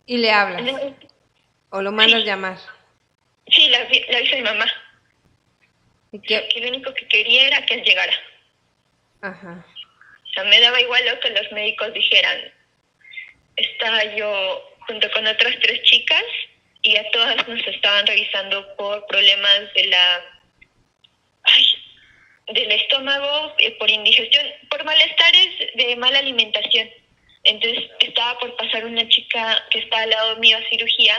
C: ¿Y le hablas? ¿O lo mandas llamar?
D: Sí, la aviso a mi mamá.
C: ¿Y qué?
D: Que lo único que quería era que él llegara.
C: Ajá.
D: O sea, me daba igual lo que los médicos dijeran. Estaba yo junto con otras 3 chicas y a todas nos estaban revisando por problemas del estómago, por indigestión, por malestares de mala alimentación. Entonces estaba por pasar una chica que está al lado mío a cirugía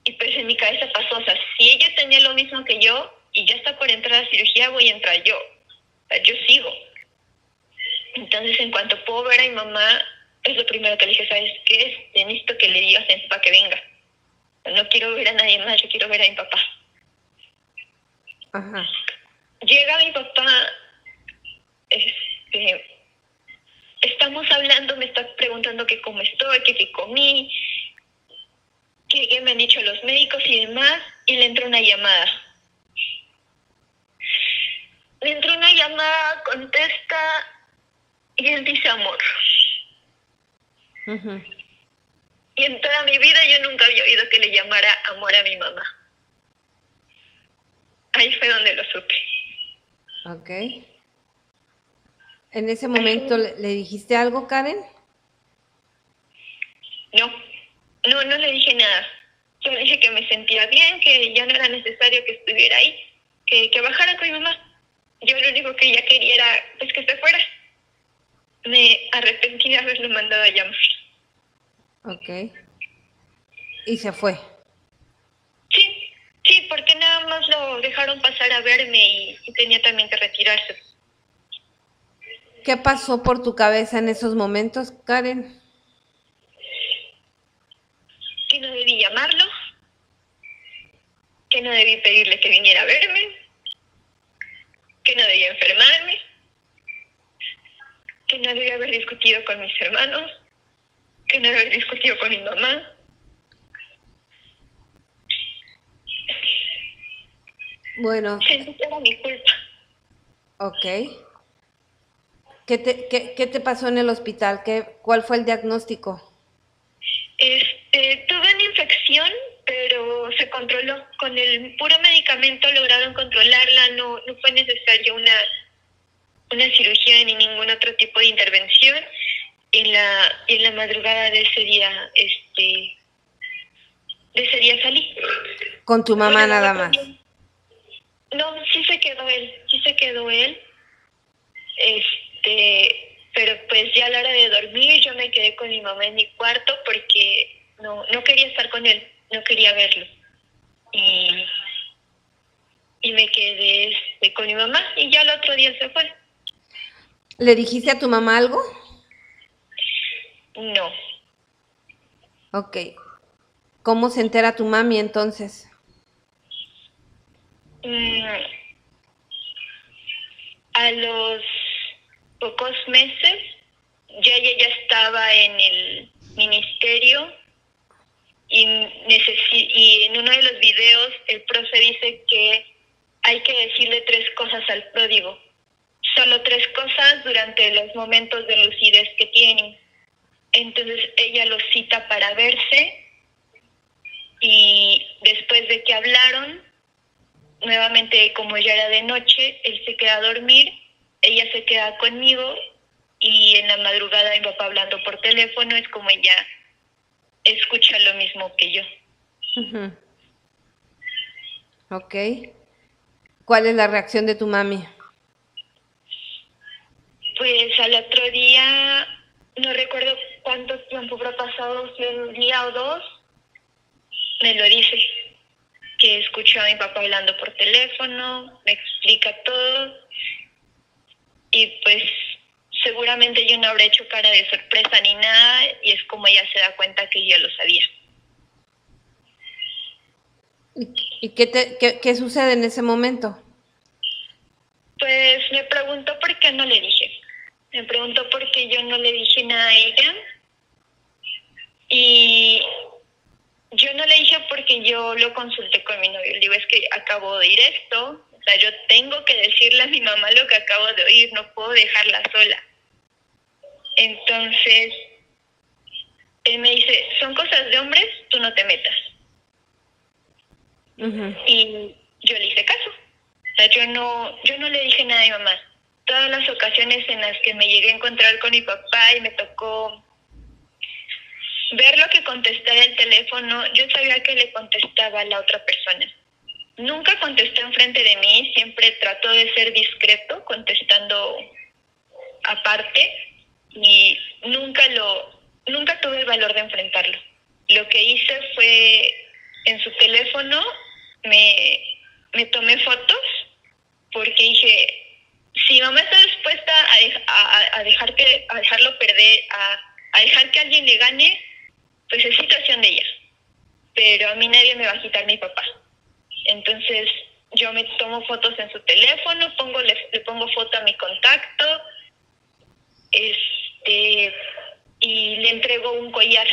D: y pues en mi cabeza pasó, o sea, si ella tenía lo mismo que yo y ya está por entrar a cirugía, voy a entrar yo. O sea, yo sigo. Entonces, en cuanto puedo ver a mi mamá, es lo primero que le dije, ¿sabes qué? Necesito que le digas a mi papá que venga. No quiero ver a nadie más, yo quiero ver a mi papá.
C: Ajá.
D: Llega mi papá, estamos hablando, me está preguntando que cómo estoy, que qué comí, que me han dicho los médicos y demás, y le entró una llamada. Le entró una llamada, contesta, y él dice amor.
C: Uh-huh.
D: Y en toda mi vida yo nunca había oído que le llamara amor a mi mamá. Ahí fue donde lo supe.
C: Ok. ¿En ese momento le dijiste algo, Karen?
D: No le dije nada. Yo le dije que me sentía bien, que ya no era necesario que estuviera ahí, que bajara con mi mamá. Yo lo único que ella quería era pues, que se fuera. Me arrepentí de haberlo mandado a llamar.
C: Ok. ¿Y se fue?
D: Sí, porque nada más lo dejaron pasar a verme y tenía también que retirarse.
C: ¿Qué pasó por tu cabeza en esos momentos, Karen?
D: Que no debí llamarlo, que no debí pedirle que viniera a verme, que no debía enfermarme, que no debía haber discutido con mis hermanos, que no debía haber discutido con mi mamá.
C: Bueno.
D: Sentí que era mi culpa.
C: Ok. ¿Qué te pasó en el hospital? ¿Cuál fue el diagnóstico?
D: Tuve una infección, pero se controló. Con el puro medicamento lograron controlarla. No fue necesaria una cirugía ni ningún otro tipo de intervención. En la madrugada de ese día, salí.
C: ¿Con tu mamá nada más?
D: No, sí se quedó él. Pero pues ya a la hora de dormir yo me quedé con mi mamá en mi cuarto porque no quería estar con él, no quería verlo. Y y me quedé con mi mamá y ya el otro día se fue.
C: ¿Le dijiste a tu mamá algo?
D: No.
C: Ok. ¿Cómo se entera tu mami entonces?
D: A los pocos meses ya ella ya estaba en el ministerio y en uno de los videos el profe dice que hay que decirle 3 cosas al pródigo. Solo 3 cosas durante los momentos de lucidez que tienen. Entonces ella lo cita para verse y después de que hablaron, nuevamente como ya era de noche, él se queda a dormir, ella se queda conmigo y en la madrugada mi papá hablando por teléfono es como ella escucha lo mismo que yo.
C: Uh-huh. Ok. ¿Cuál es la reacción de tu mami?
D: Pues al otro día, no recuerdo cuánto tiempo habrá pasado, si un día o 2, me lo dice, que escuchó a mi papá hablando por teléfono, me explica todo, y pues seguramente yo no habré hecho cara de sorpresa ni nada, y es como ella se da cuenta que yo lo sabía.
C: ¿Y qué sucede en ese momento?
D: Pues me preguntó por qué no le dije. Me preguntó por qué yo no le dije nada a ella. Y yo no le dije porque yo lo consulté con mi novio. Le digo, es que acabo de oír esto. O sea, yo tengo que decirle a mi mamá lo que acabo de oír. No puedo dejarla sola. Entonces, él me dice, son cosas de hombres, tú no te metas. Uh-huh. Y yo le hice caso. O sea, yo no le dije nada a mi mamá. Todas las ocasiones en las que me llegué a encontrar con mi papá y me tocó ver lo que contestaba el teléfono, yo sabía que le contestaba a la otra persona. Nunca contestó enfrente de mí, siempre trató de ser discreto, contestando aparte, y nunca tuve el valor de enfrentarlo. Lo que hice fue, en su teléfono, me tomé fotos, porque dije, si mamá está dispuesta a dejarlo perder, a dejar que alguien le gane, pues es situación de ella. Pero a mí nadie me va a quitar mi papá. Entonces yo me tomo fotos en su teléfono, le pongo foto a mi contacto, y le entrego un collar.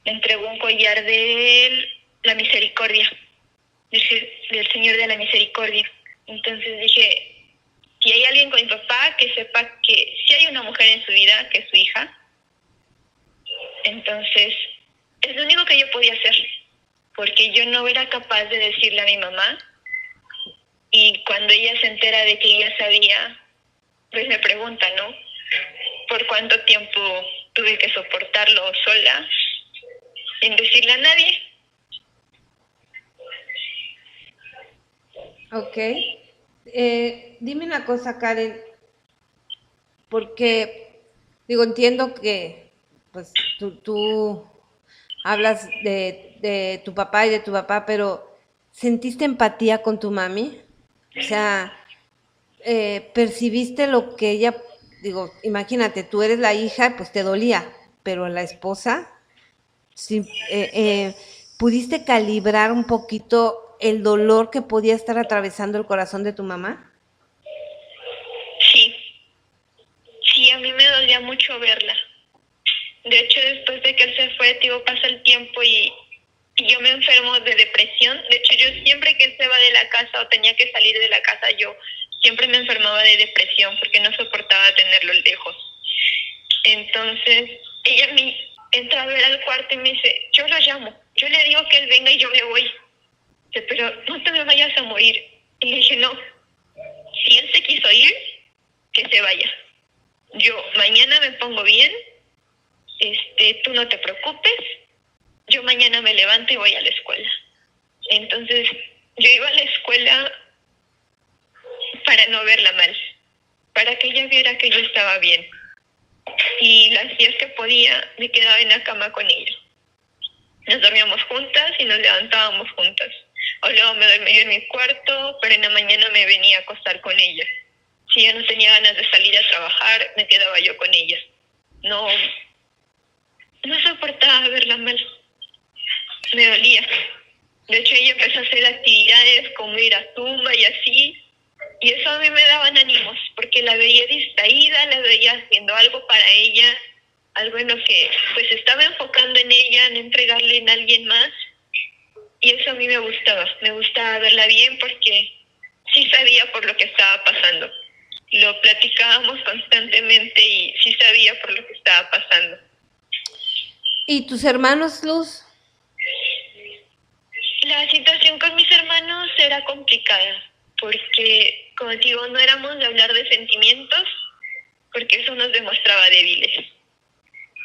D: Le entrego un collar de la misericordia, del Señor de la Misericordia. Entonces dije, si hay alguien con mi papá, que sepa que si hay una mujer en su vida, que es su hija. Entonces, es lo único que yo podía hacer, porque yo no era capaz de decirle a mi mamá, y cuando ella se entera de que ella sabía, pues me pregunta, ¿no? ¿Por cuánto tiempo tuve que soportarlo sola, sin decirle a nadie?
C: Ok. Dime una cosa, Karen, porque, entiendo que pues tú hablas de tu papá y de tu papá, pero ¿sentiste empatía con tu mami? O sea, ¿percibiste lo que ella, imagínate, tú eres la hija, pues te dolía, pero la esposa, sí, ¿pudiste calibrar un poquito el dolor que podía estar atravesando el corazón de tu mamá?
D: Sí, a mí me dolía mucho verla. De hecho, después de que él se fue, pasa el tiempo y yo me enfermo de depresión. De hecho, yo siempre que él se va de la casa o tenía que salir de la casa, yo siempre me enfermaba de depresión porque no soportaba tenerlo lejos. Entonces, ella me entra a ver al cuarto y me dice, yo lo llamo, yo le digo que él venga y yo me voy. Dice, pero no te me vayas a morir. Y le dije, no, si él se quiso ir, que se vaya. Yo mañana me pongo bien, tú no te preocupes, yo mañana me levanto y voy a la escuela. Entonces, yo iba a la escuela para no verla mal, para que ella viera que yo estaba bien. Y las días que podía, me quedaba en la cama con ella. Nos dormíamos juntas y nos levantábamos juntas. o luego me dormía yo en mi cuarto, pero en la mañana me venía a acostar con ella. Si yo no tenía ganas de salir a trabajar, me quedaba yo con ella. No, no soportaba verla mal, me dolía. De hecho, ella empezó a hacer actividades como ir a tumba y así, y eso a mí me daban ánimos, porque la veía distraída, la veía haciendo algo para ella, algo en lo que pues estaba enfocando en ella, en entregarle en alguien más, y eso a mí me gustaba verla bien porque sí sabía por lo que estaba pasando. Lo platicábamos constantemente y sí sabía por lo que estaba pasando.
C: ¿Y tus hermanos, Luz?
D: La situación con mis hermanos era complicada porque, como digo, no éramos de hablar de sentimientos porque eso nos demostraba débiles.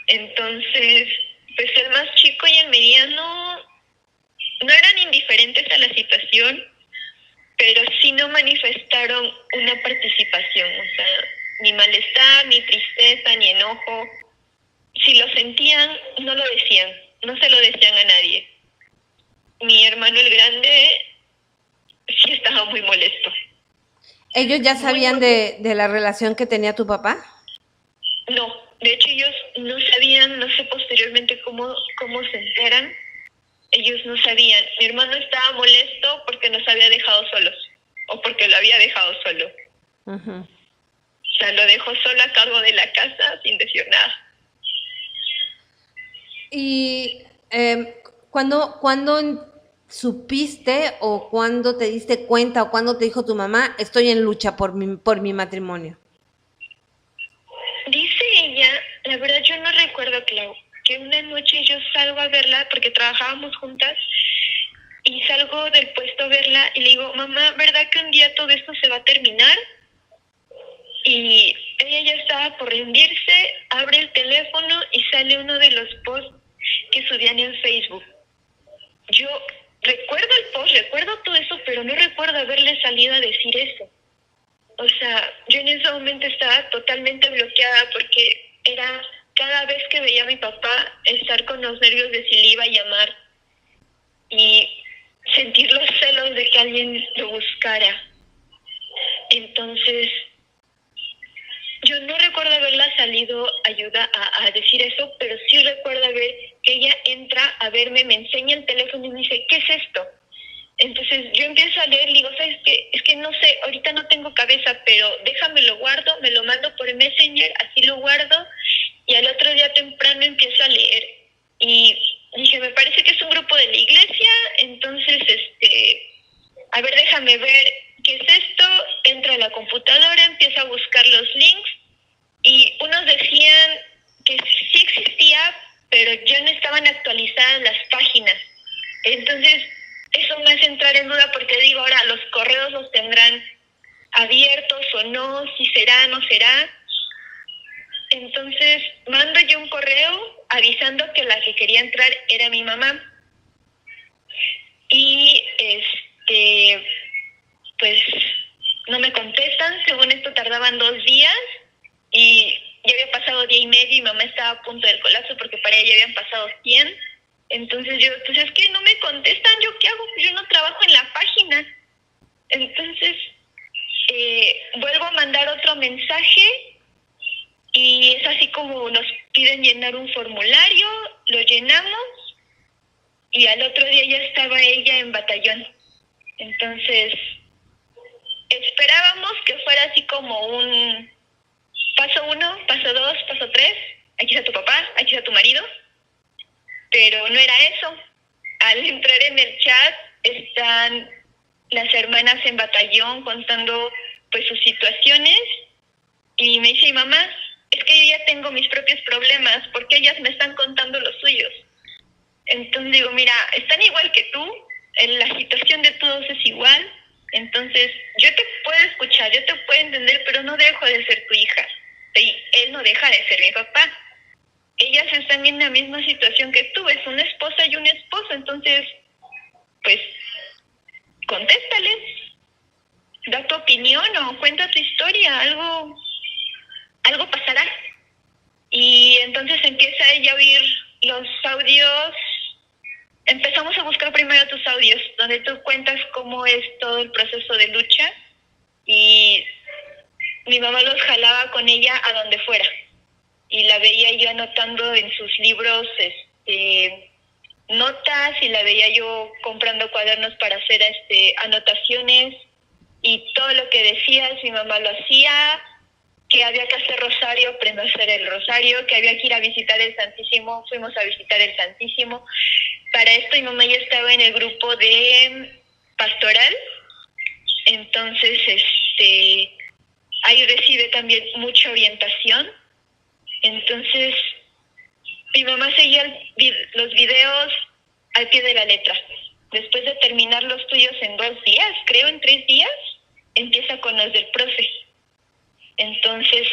D: Entonces, pues el más chico y el mediano no eran indiferentes a la situación, pero sí no manifestaron una participación, o sea, ni malestar, ni tristeza, ni enojo. Si lo sentían, no lo decían, no se lo decían a nadie. Mi hermano el grande sí estaba muy molesto.
C: ¿Ellos ya sabían de la relación que tenía tu papá?
D: No, de hecho ellos no sabían, no sé posteriormente cómo se enteran. Ellos no sabían. Mi hermano estaba molesto porque nos había dejado solos, o porque lo había dejado solo.
C: Uh-huh.
D: O sea, lo dejó solo a cargo de la casa sin decir nada.
C: ¿Y cuándo supiste o cuándo te diste cuenta o cuándo te dijo tu mamá, estoy en lucha por mi matrimonio?
D: Dice ella, la verdad yo no recuerdo, Clau, que una noche yo salgo a verla porque trabajábamos juntas y salgo del puesto a verla y le digo, mamá, ¿verdad que un día todo esto se va a terminar? Y ella ya estaba por rendirse, abre el teléfono y sale uno de los posts que subían en Facebook. Yo recuerdo el post, recuerdo todo eso, pero no recuerdo haberle salido a decir eso. O sea, yo en ese momento estaba totalmente bloqueada porque era cada vez que veía a mi papá estar con los nervios de si le iba a llamar y sentir los celos de que alguien lo buscara. Entonces, yo no recuerdo haberla salido a decir eso, pero sí recuerdo ver que ella entra a verme, me enseña el teléfono y me dice, ¿qué es esto? Entonces yo empiezo a leer, le digo, ¿sabes qué? Es que no sé, ahorita no tengo cabeza, pero déjame lo guardo, me lo mando por Messenger, así lo guardo, y al otro día temprano empiezo a leer. Y dije, me parece que es un grupo de la iglesia, entonces, a ver, déjame ver qué es esto. Entro a la computadora, empiezo a buscar los links, y unos decían que sí existía, pero ya no estaban actualizadas las páginas. Entonces, eso me hace entrar en duda porque digo, ahora los correos los tendrán abiertos o no, si será, no será. Entonces mando yo un correo avisando que la que quería entrar era mi mamá. Y pues no me contestan, según esto tardaban 2 días y ya había pasado 1 día y medio y mamá estaba a punto del colapso porque para ella ya habían pasado 100. Entonces yo, pues es que no me contestan, ¿yo qué hago? Pues yo no trabajo en la página. Entonces vuelvo a mandar otro mensaje y es así como nos piden llenar un formulario, lo llenamos y al otro día ya estaba ella en batallón. Entonces esperábamos que fuera así como un paso 1, paso 2, paso 3, aquí está tu papá, aquí está tu marido. Pero no era eso. Al entrar en el chat están las hermanas en batallón contando pues sus situaciones y me dice, mamá, es que yo ya tengo mis propios problemas porque ellas me están contando los suyos. Entonces digo, mira, están igual que tú, la situación de todos es igual, entonces yo te puedo escuchar, yo te puedo entender, pero no dejo de ser tu hija y él no deja de ser mi papá. Ellas están en la misma situación que tú, es una esposa y un esposo, entonces, pues, contéstales, da tu opinión o cuenta tu historia, algo pasará. Y entonces empieza ella a oír los audios, empezamos a buscar primero tus audios, donde tú cuentas cómo es todo el proceso de lucha, y mi mamá los jalaba con ella a donde fuera, y la veía yo anotando en sus libros notas, y la veía yo comprando cuadernos para hacer anotaciones, y todo lo que decías mi mamá lo hacía. Que había que hacer rosario, aprendió a hacer el rosario, que había que ir a visitar el Santísimo, fuimos a visitar el Santísimo. Para esto mi mamá ya estaba en el grupo de pastoral, entonces ahí recibe también mucha orientación. Entonces mi mamá seguía los videos al pie de la letra. Después de terminar los tuyos en 2 días, creo en 3 días, empieza con los del profe. Entonces,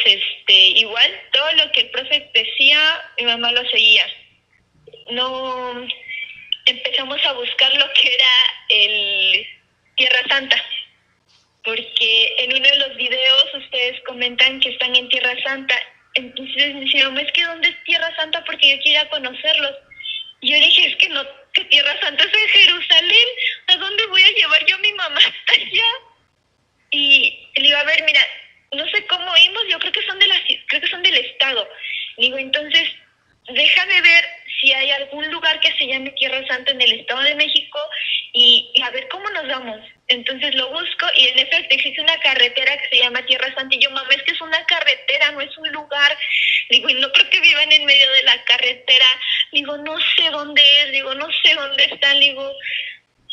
D: igual, todo lo que el profe decía, mi mamá lo seguía. No, empezamos a buscar lo que era el Tierra Santa, porque en uno de los videos ustedes comentan que están en Tierra Santa. Entonces me decía, mamá, es que ¿dónde es Tierra Santa? Porque yo quiero ir a conocerlos. Y yo dije, es que no, que Tierra Santa es en Jerusalén. ¿A dónde voy a llevar yo a mi mamá hasta allá? Y le digo, a ver, mira, no sé cómo oímos, yo creo que son del estado. Digo, entonces, déjame ver si hay algún lugar que se llame Tierra Santa en el Estado de México y a ver cómo nos vamos. Entonces lo busco y en efecto existe una carretera que se llama Tierra Santa, y yo, mamá, es que es una carretera, no es un lugar. Digo, y no creo que vivan en medio de la carretera. Digo, no sé dónde es, digo, no sé dónde están, digo,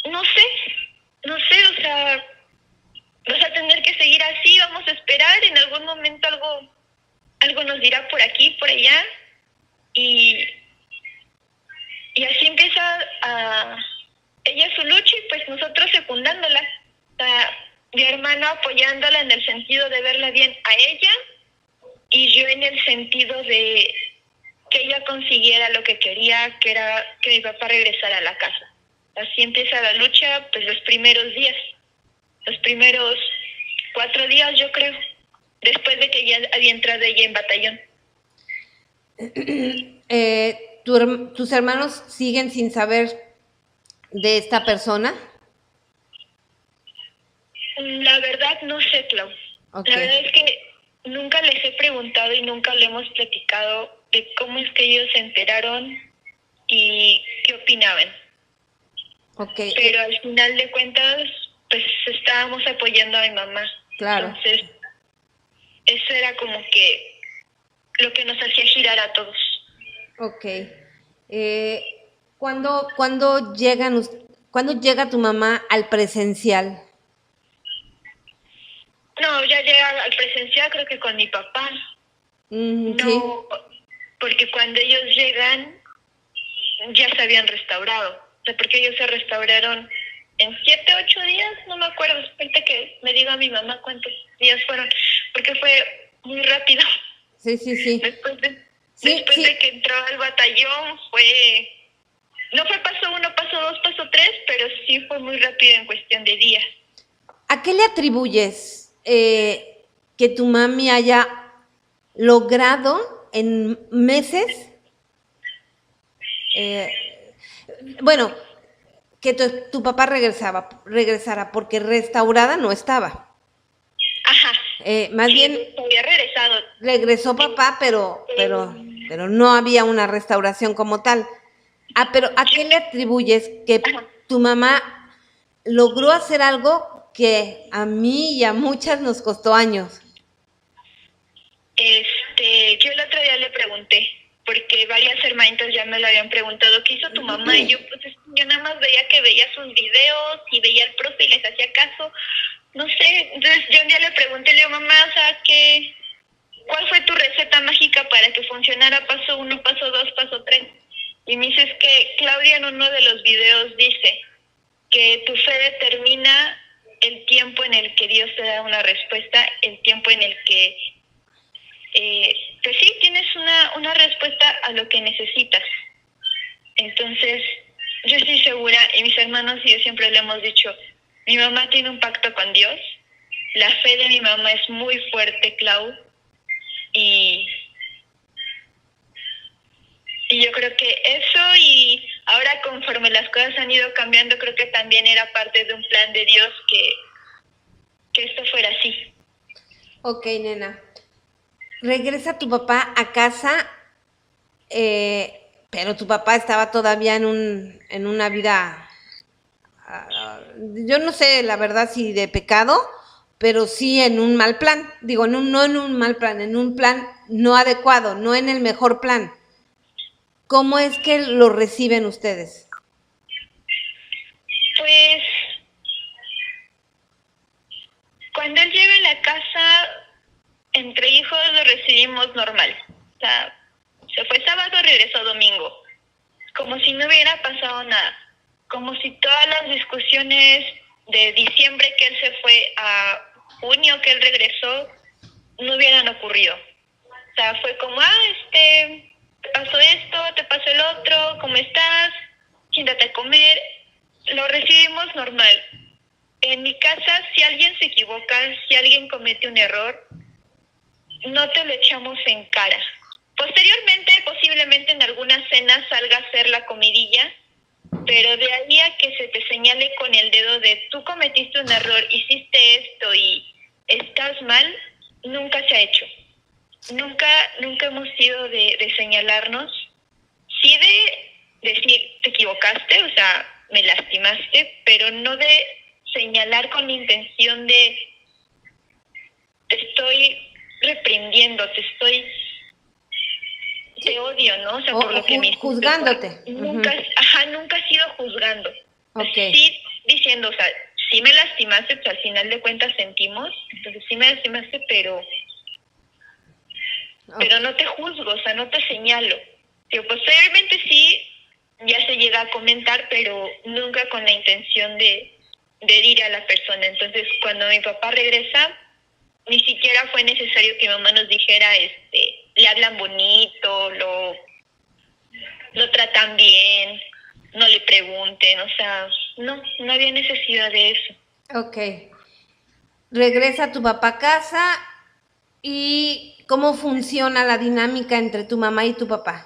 D: no sé, o sea, vas a tener que seguir así, vamos a esperar, en algún momento algo nos dirá por aquí, por allá, y así empieza ella su lucha, y pues nosotros secundándola, mi hermano apoyándola en el sentido de verla bien a ella, y yo en el sentido de que ella consiguiera lo que quería, que era que mi papá regresara a la casa. Así empieza la lucha, pues los primeros 4 días, yo creo, después de que ya había entrado ella en batallón.
C: ¿Tus hermanos siguen sin saber de esta persona?
D: La verdad no sé, Clau. Okay. La verdad es que nunca les he preguntado y nunca le hemos platicado de cómo es que ellos se enteraron y qué opinaban. Okay. Pero al final de cuentas, pues estábamos apoyando a mi mamá.
C: Claro.
D: Entonces, eso era como que lo que nos hacía girar a todos.
C: Ok. ¿Cuándo llega tu mamá al presencial?
D: No, ya llega al presencial creo que con mi papá.
C: No,
D: ¿sí? Porque cuando ellos llegan ya se habían restaurado. O sea, porque ellos se restauraron en 7, 8 días, no me acuerdo. Ahorita que me diga mi mamá cuántos días fueron, porque fue muy rápido.
C: Sí.
D: Después de que entró al batallón no fue paso 1, paso 2, paso 3, pero sí fue muy rápido en cuestión de días.
C: ¿A qué le atribuyes que tu mami haya logrado en meses, que tu papá regresara, porque restaurada no estaba?
D: Ajá.
C: Más bien
D: había regresado.
C: Regresó papá, pero no había una restauración como tal. Pero ¿a qué le atribuyes que tu mamá logró hacer algo que a mí y a muchas nos costó años?
D: Yo el otro día le pregunté, porque varias hermanitas ya me lo habían preguntado, ¿qué hizo tu mamá? Y yo, pues, yo nada más veía que veía sus videos y veía al profe y les hacía caso. No sé, entonces yo un día le pregunté, le digo, mamá, o sea, ¿cuál fue tu receta mágica para que funcionara paso 1, paso 2, paso 3? Y me dice, es que Claudia en uno de los videos dice que tu fe determina el tiempo en el que Dios te da una respuesta, el tiempo en el que, pues sí, tienes una respuesta a lo que necesitas. Entonces, yo estoy segura, y mis hermanos y yo siempre le hemos dicho, mi mamá tiene un pacto con Dios, la fe de mi mamá es muy fuerte, Clau, y yo creo que eso y ahora conforme las cosas han ido cambiando, creo que también era parte de un plan de Dios que esto fuera así.
C: Ok, nena. Regresa tu papá a casa, pero tu papá estaba todavía en una vida, yo no sé la verdad si de pecado, pero sí en un mal plan. Digo, no en un mal plan, en un plan no adecuado, no en el mejor plan. ¿Cómo es que lo reciben ustedes?
D: Pues cuando él llega a la casa, entre hijos lo recibimos normal. O sea, se fue sábado, regresó domingo. Como si no hubiera pasado nada. Como si todas las discusiones de diciembre que él se fue a junio que él regresó no hubieran ocurrido. O sea, fue como, te pasó esto, te pasó el otro, ¿cómo estás? Siéntate a comer. Lo recibimos normal. En mi casa, si alguien se equivoca, si alguien comete un error, no te lo echamos en cara. Posteriormente, posiblemente en alguna cena salga a hacer la comidilla, pero de ahí a que se te señale con el dedo de tú cometiste un error, hiciste esto y estás mal, nunca se ha hecho. Nunca hemos sido de señalarnos. Sí de decir, te equivocaste, o sea, me lastimaste, pero no de señalar con la intención de te estoy reprendiendo, te odio, ¿no? O sea, por lo que me hiciste.
C: Juzgándote.
D: Nunca ha sido juzgando.
C: Okay.
D: Sí diciendo, o sea, sí me lastimaste, pues al final de cuentas sentimos, entonces sí me lastimaste, pero no te juzgo, o sea, no te señalo. Digo, posteriormente sí, ya se llega a comentar, pero nunca con la intención de herir a la persona. Entonces, cuando mi papá regresa, ni siquiera fue necesario que mi mamá nos dijera, le hablan bonito, lo tratan bien, no le pregunten, o sea, no había necesidad de eso.
C: Ok. Regresa tu papá a casa y ¿cómo funciona la dinámica entre tu mamá y tu papá?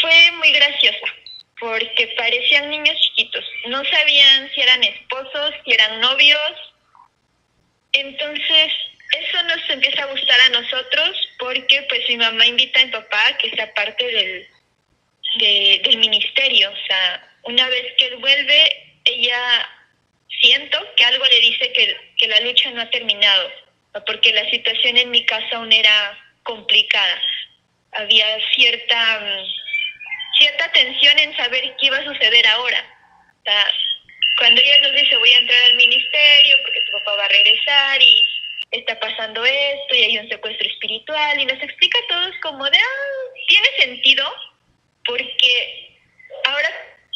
D: Fue muy graciosa, porque parecían niños chiquitos. No sabían si eran esposos, si eran novios. Entonces, eso nos empieza a gustar a nosotros, porque pues mi mamá invita a mi papá a que sea parte del ministerio. O sea, una vez que él vuelve, ella siento que algo le dice que la lucha no ha terminado, porque la situación en mi casa aún era complicada. Había cierta tensión en saber qué iba a suceder ahora. O sea, cuando ella nos dice voy a entrar al ministerio porque tu papá va a regresar y está pasando esto y hay un secuestro espiritual y nos explica a todos como de, tiene sentido, porque ahora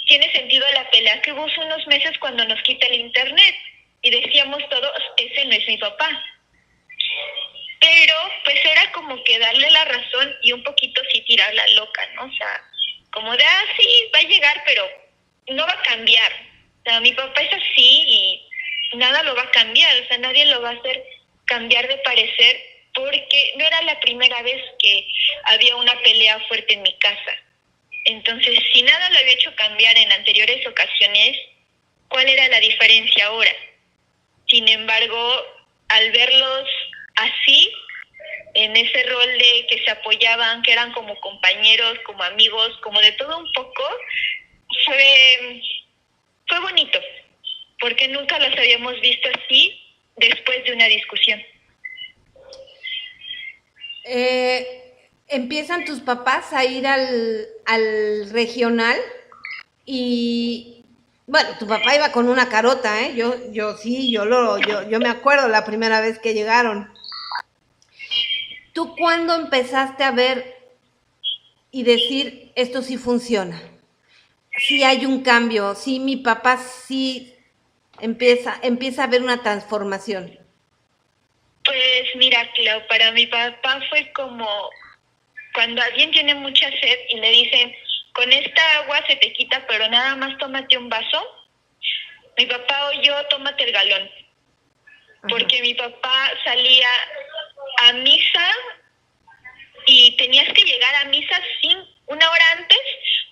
D: tiene sentido la pelea que hubo hace unos meses cuando nos quita el internet y decíamos todos, ese no es mi papá. Pero pues era como que darle la razón y un poquito sí tirarla loca, ¿no? O sea, como de, sí, va a llegar, pero no va a cambiar. O sea, mi papá es así y nada lo va a cambiar, o sea, nadie lo va a hacer cambiar de parecer, porque no era la primera vez que había una pelea fuerte en mi casa. Entonces, si nada lo había hecho cambiar en anteriores ocasiones, ¿cuál era la diferencia ahora? Sin embargo, al verlos así, en ese rol de que se apoyaban, que eran como compañeros, como amigos, como de todo un poco, fue bonito, porque nunca los habíamos visto así después de una discusión.
C: Empiezan tus papás a ir al regional y bueno, tu papá iba con una carota, ¿eh? Yo me acuerdo la primera vez que llegaron. ¿Tú cuándo empezaste a ver y decir esto sí funciona? Sí hay un cambio, sí mi papá sí empieza a ver una transformación.
D: Pues mira, Clau, para mi papá fue como cuando alguien tiene mucha sed y le dicen, con esta agua se te quita, pero nada más tómate un vaso. Mi papá oyó, tómate el galón. Porque mi papá salía a misa y tenías que llegar a misa sin una hora antes,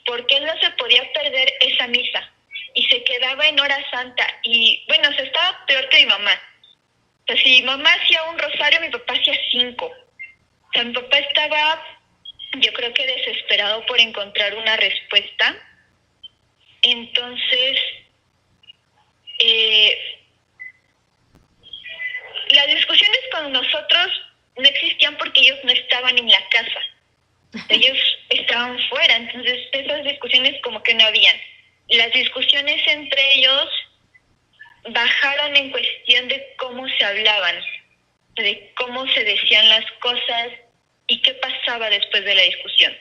D: porque él no se podía perder esa misa y se quedaba en hora santa. Y bueno, o sea, estaba peor que mi mamá. O sea, si mi mamá hacía un rosario, mi papá hacía 5. O sea, mi papá estaba, yo creo que desesperado por encontrar una respuesta. Entonces, las discusiones con nosotros no existían porque ellos no estaban en la casa. Ellos estaban fuera, entonces esas discusiones como que no habían. Las discusiones entre ellos bajaron en cuestión de cómo se hablaban, de cómo se decían las cosas y qué pasaba después de la discusión.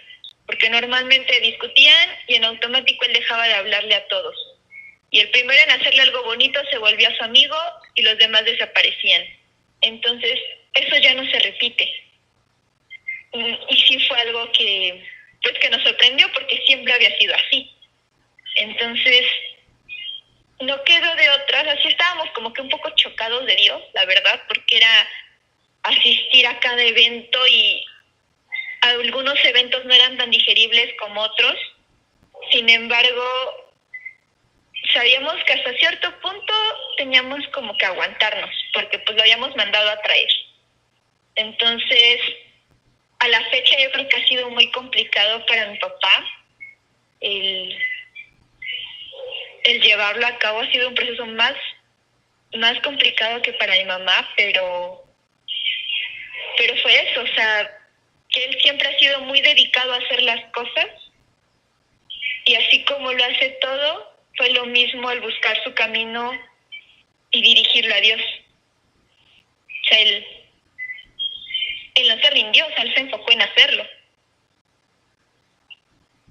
D: Porque normalmente discutían y en automático él dejaba de hablarle a todos. Y el primero en hacerle algo bonito se volvía su amigo y los demás desaparecían. Entonces, eso ya no se repite. Y sí fue algo que, pues, que nos sorprendió porque siempre había sido así. Entonces, no quedó de otras. Así estábamos como que un poco chocados de Dios, la verdad, porque era asistir a cada evento y algunos eventos no eran tan digeribles como otros. Sin embargo, sabíamos que hasta cierto punto teníamos como que aguantarnos, porque pues lo habíamos mandado a traer. Entonces, a la fecha yo creo que ha sido muy complicado para mi papá el llevarlo a cabo. Ha sido un proceso más complicado que para mi mamá, pero fue eso, o sea, que él siempre ha sido muy dedicado a hacer las cosas y así como lo hace todo, fue lo mismo al buscar su camino y dirigirlo a Dios. O sea, él no se rindió, o sea, él se enfocó en hacerlo.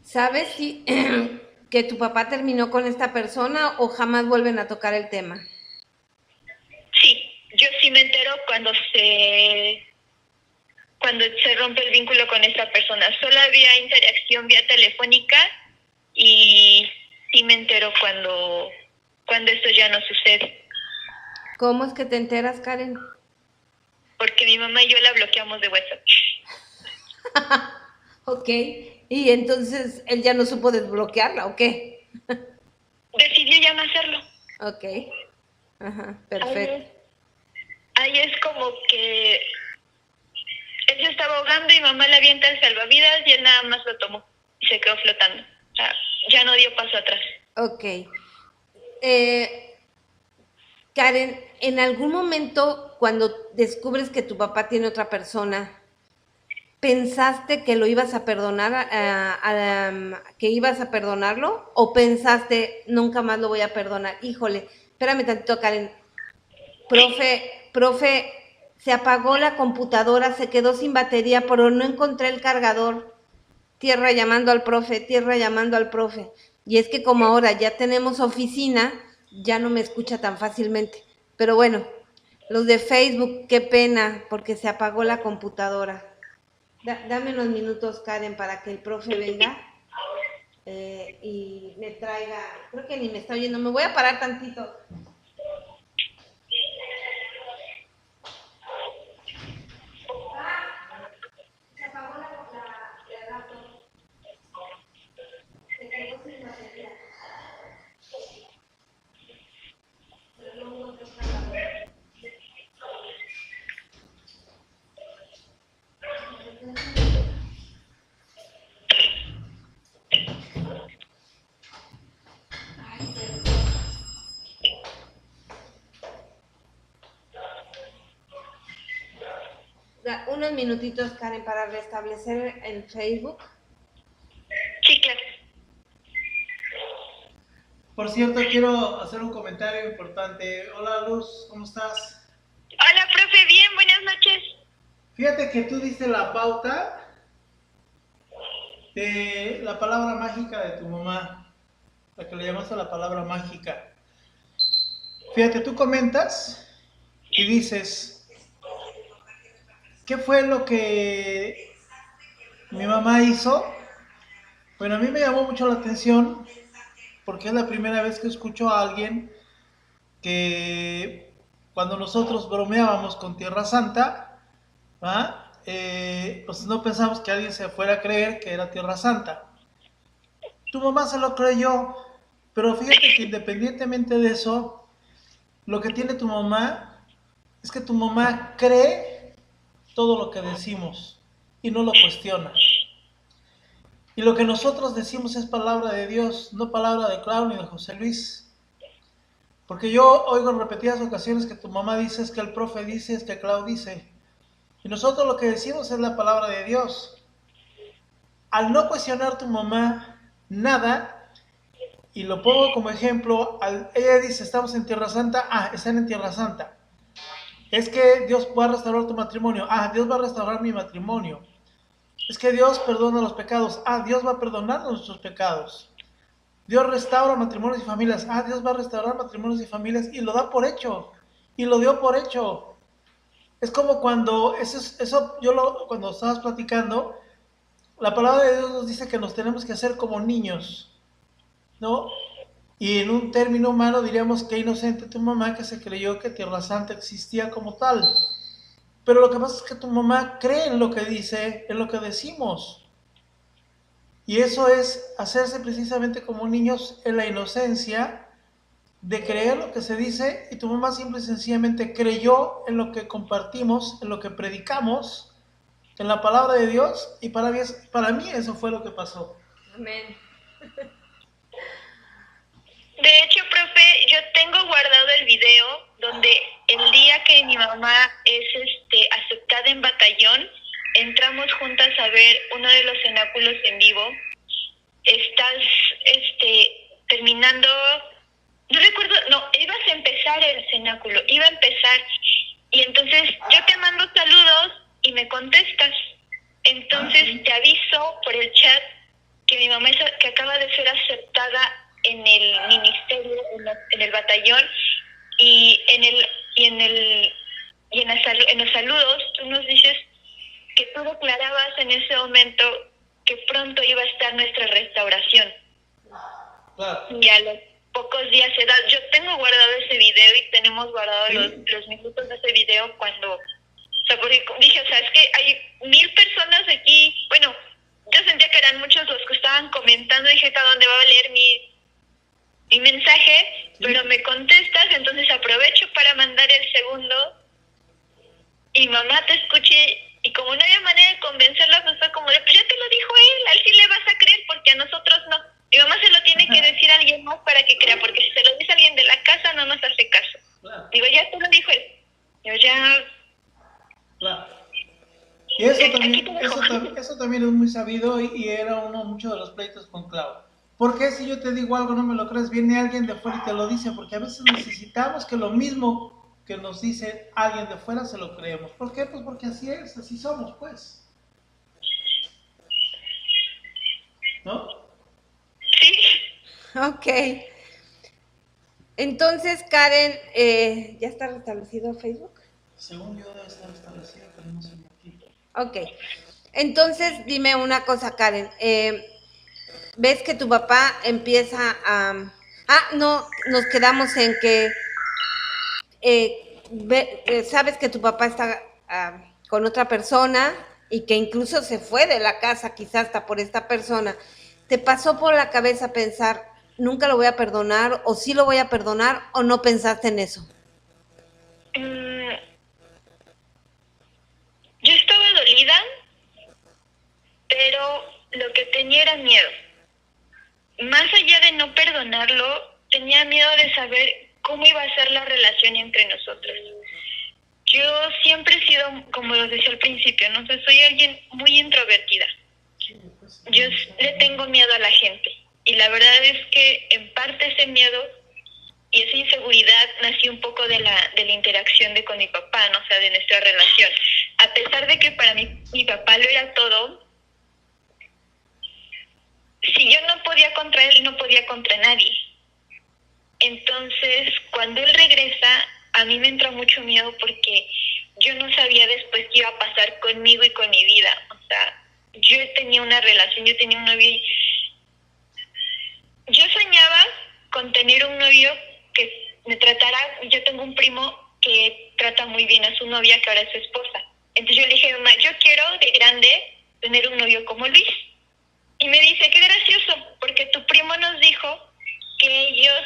C: ¿Sabes si que tu papá terminó con esta persona o jamás vuelven a tocar el tema?
D: Sí, yo sí me entero cuando se rompe el vínculo con esta persona. Solo había interacción vía telefónica y sí me entero cuando esto ya no sucede.
C: ¿Cómo es que te enteras, Karen?
D: Porque mi mamá y yo la bloqueamos de WhatsApp.
C: Ok, y entonces él ya no supo desbloquearla, ¿o qué?
D: Decidió ya no hacerlo.
C: Ok, ajá, perfecto.
D: Ahí es como que él se estaba ahogando y mamá le avienta el salvavidas y él nada más lo tomó y se quedó flotando. O sea, ya no dio paso atrás.
C: Ok. Karen, ¿en algún momento cuando descubres que tu papá tiene otra persona, pensaste que lo ibas a perdonar, que ibas a perdonarlo? ¿O pensaste, nunca más lo voy a perdonar? Híjole, espérame tantito, Karen. Profe, se apagó la computadora, se quedó sin batería, pero no encontré el cargador. Tierra llamando al profe. Y es que como ahora ya tenemos oficina, ya no me escucha tan fácilmente. Pero bueno, los de Facebook, qué pena, porque se apagó la computadora. Dame unos minutos, Karen, para que el profe venga y me traiga. Creo que ni me está oyendo. Me voy a parar tantito. Se apagó la laptop. Se quedó sin batería. Pero no encontré el cargador. Unos minutitos, Karen, para restablecer el Facebook.
D: Sí, claro.
A: Por cierto, quiero hacer un comentario importante. Hola Luz, ¿cómo estás?
D: Hola, profe, bien, buenas noches.
A: Fíjate que tú diste la pauta de la palabra mágica de tu mamá, la que le llamaste la palabra mágica. Fíjate, tú comentas y dices, ¿qué fue lo que mi mamá hizo? Bueno, a mí me llamó mucho la atención porque es la primera vez que escucho a alguien que cuando nosotros bromeábamos con Tierra Santa, ¿va? pues no pensamos que alguien se fuera a creer que era Tierra Santa. Tu mamá se lo creyó, pero fíjate que independientemente de eso, lo que tiene tu mamá es que tu mamá cree todo lo que decimos y no lo cuestiona. Y lo que nosotros decimos es palabra de Dios, no palabra de Clau ni de José Luis. Porque yo oigo en repetidas ocasiones que tu mamá dice, es que el profe dice, es que Clau dice. Y nosotros lo que decimos es la palabra de Dios. Al no cuestionar tu mamá nada, y lo pongo como ejemplo, ella dice, estamos en Tierra Santa, están en Tierra Santa. Es que Dios va a restaurar tu matrimonio, Dios va a restaurar mi matrimonio. Es que Dios perdona los pecados, Dios va a perdonar nuestros pecados. Dios restaura matrimonios y familias, Dios va a restaurar matrimonios y familias, y lo da por hecho, y lo dio por hecho. Es como cuando, cuando estabas platicando, la palabra de Dios nos dice que nos tenemos que hacer como niños, ¿no? Y en un término humano diríamos que inocente tu mamá que se creyó que Tierra Santa existía como tal. Pero lo que pasa es que tu mamá cree en lo que dice, en lo que decimos. Y eso es hacerse precisamente como niños en la inocencia de creer lo que se dice, y tu mamá simple y sencillamente creyó en lo que compartimos, en lo que predicamos, en la palabra de Dios, y para mí eso fue lo que pasó.
C: Amén.
D: De hecho, profe, yo tengo guardado el video donde el día que mi mamá es aceptada en batallón, entramos juntas a ver uno de los cenáculos en vivo. Estás terminando, no recuerdo, no, ibas a empezar el cenáculo, iba a empezar, y entonces yo te mando saludos y me contestas. Entonces te aviso por el chat que mi mamá que acaba de ser aceptada en el ministerio, en el batallón, y en los saludos tú nos dices que tú declarabas en ese momento que pronto iba a estar nuestra restauración.
A: Claro.
D: Y a los pocos días se da. Yo tengo guardado ese video y tenemos guardado los minutos de ese video cuando, porque dije, es que hay 1000 personas aquí. Bueno, yo sentía que eran muchos los que estaban comentando. Dije, ¿hasta dónde va a leer mi mensaje? Sí. Pero me contestas, entonces aprovecho para mandar el segundo. Y mamá te escuché, y como no había manera de convencerla, pues fue como de, pues ya te lo dijo él, a él sí le vas a creer, porque a nosotros no. Mi mamá se lo tiene que decir a alguien más para que crea, porque si se lo dice a alguien de la casa no nos hace caso. Claro. Digo, ya te lo dijo él. Yo ya...
A: Claro. Y eso también es muy sabido, y era mucho de los pleitos con Clau. ¿Por qué si yo te digo algo no me lo crees? Viene alguien de fuera y te lo dice, porque a veces necesitamos que lo mismo que nos dice alguien de fuera se lo creemos. ¿Por qué? Pues porque así es, así somos, pues. ¿No?
D: Sí.
C: Ok. Entonces, Karen, ¿ya está restablecido Facebook?
A: Según yo debe estar restablecido, pero no sé aquí.
C: Ok. Entonces, dime una cosa, Karen. ¿Ves que tu papá empieza a... no, nos quedamos en que... sabes que tu papá está con otra persona y que incluso se fue de la casa, quizás hasta por esta persona. ¿Te pasó por la cabeza pensar, nunca lo voy a perdonar, o sí lo voy a perdonar, o no pensaste en eso?
D: Yo estaba dolida, pero lo que tenía era miedo. Más allá de no perdonarlo, tenía miedo de saber cómo iba a ser la relación entre nosotros. Yo siempre he sido, como lo decía al principio, no sé, soy alguien muy introvertida. Yo le tengo miedo a la gente, y la verdad es que en parte ese miedo y esa inseguridad nació un poco de la interacción con mi papá, ¿no? O sea, de nuestra relación. A pesar de que para mí mi papá lo era todo, si yo no podía contra él, no podía contra nadie. Entonces, cuando él regresa, a mí me entró mucho miedo porque yo no sabía después qué iba a pasar conmigo y con mi vida. O sea, yo tenía una relación, yo tenía un novio. Yo soñaba con tener un novio que me tratara. Yo tengo un primo que trata muy bien a su novia, que ahora es su esposa. Entonces yo le dije, mamá, yo quiero de grande tener un novio como Luis. Y me dice, qué gracioso, porque tu primo nos dijo que ellos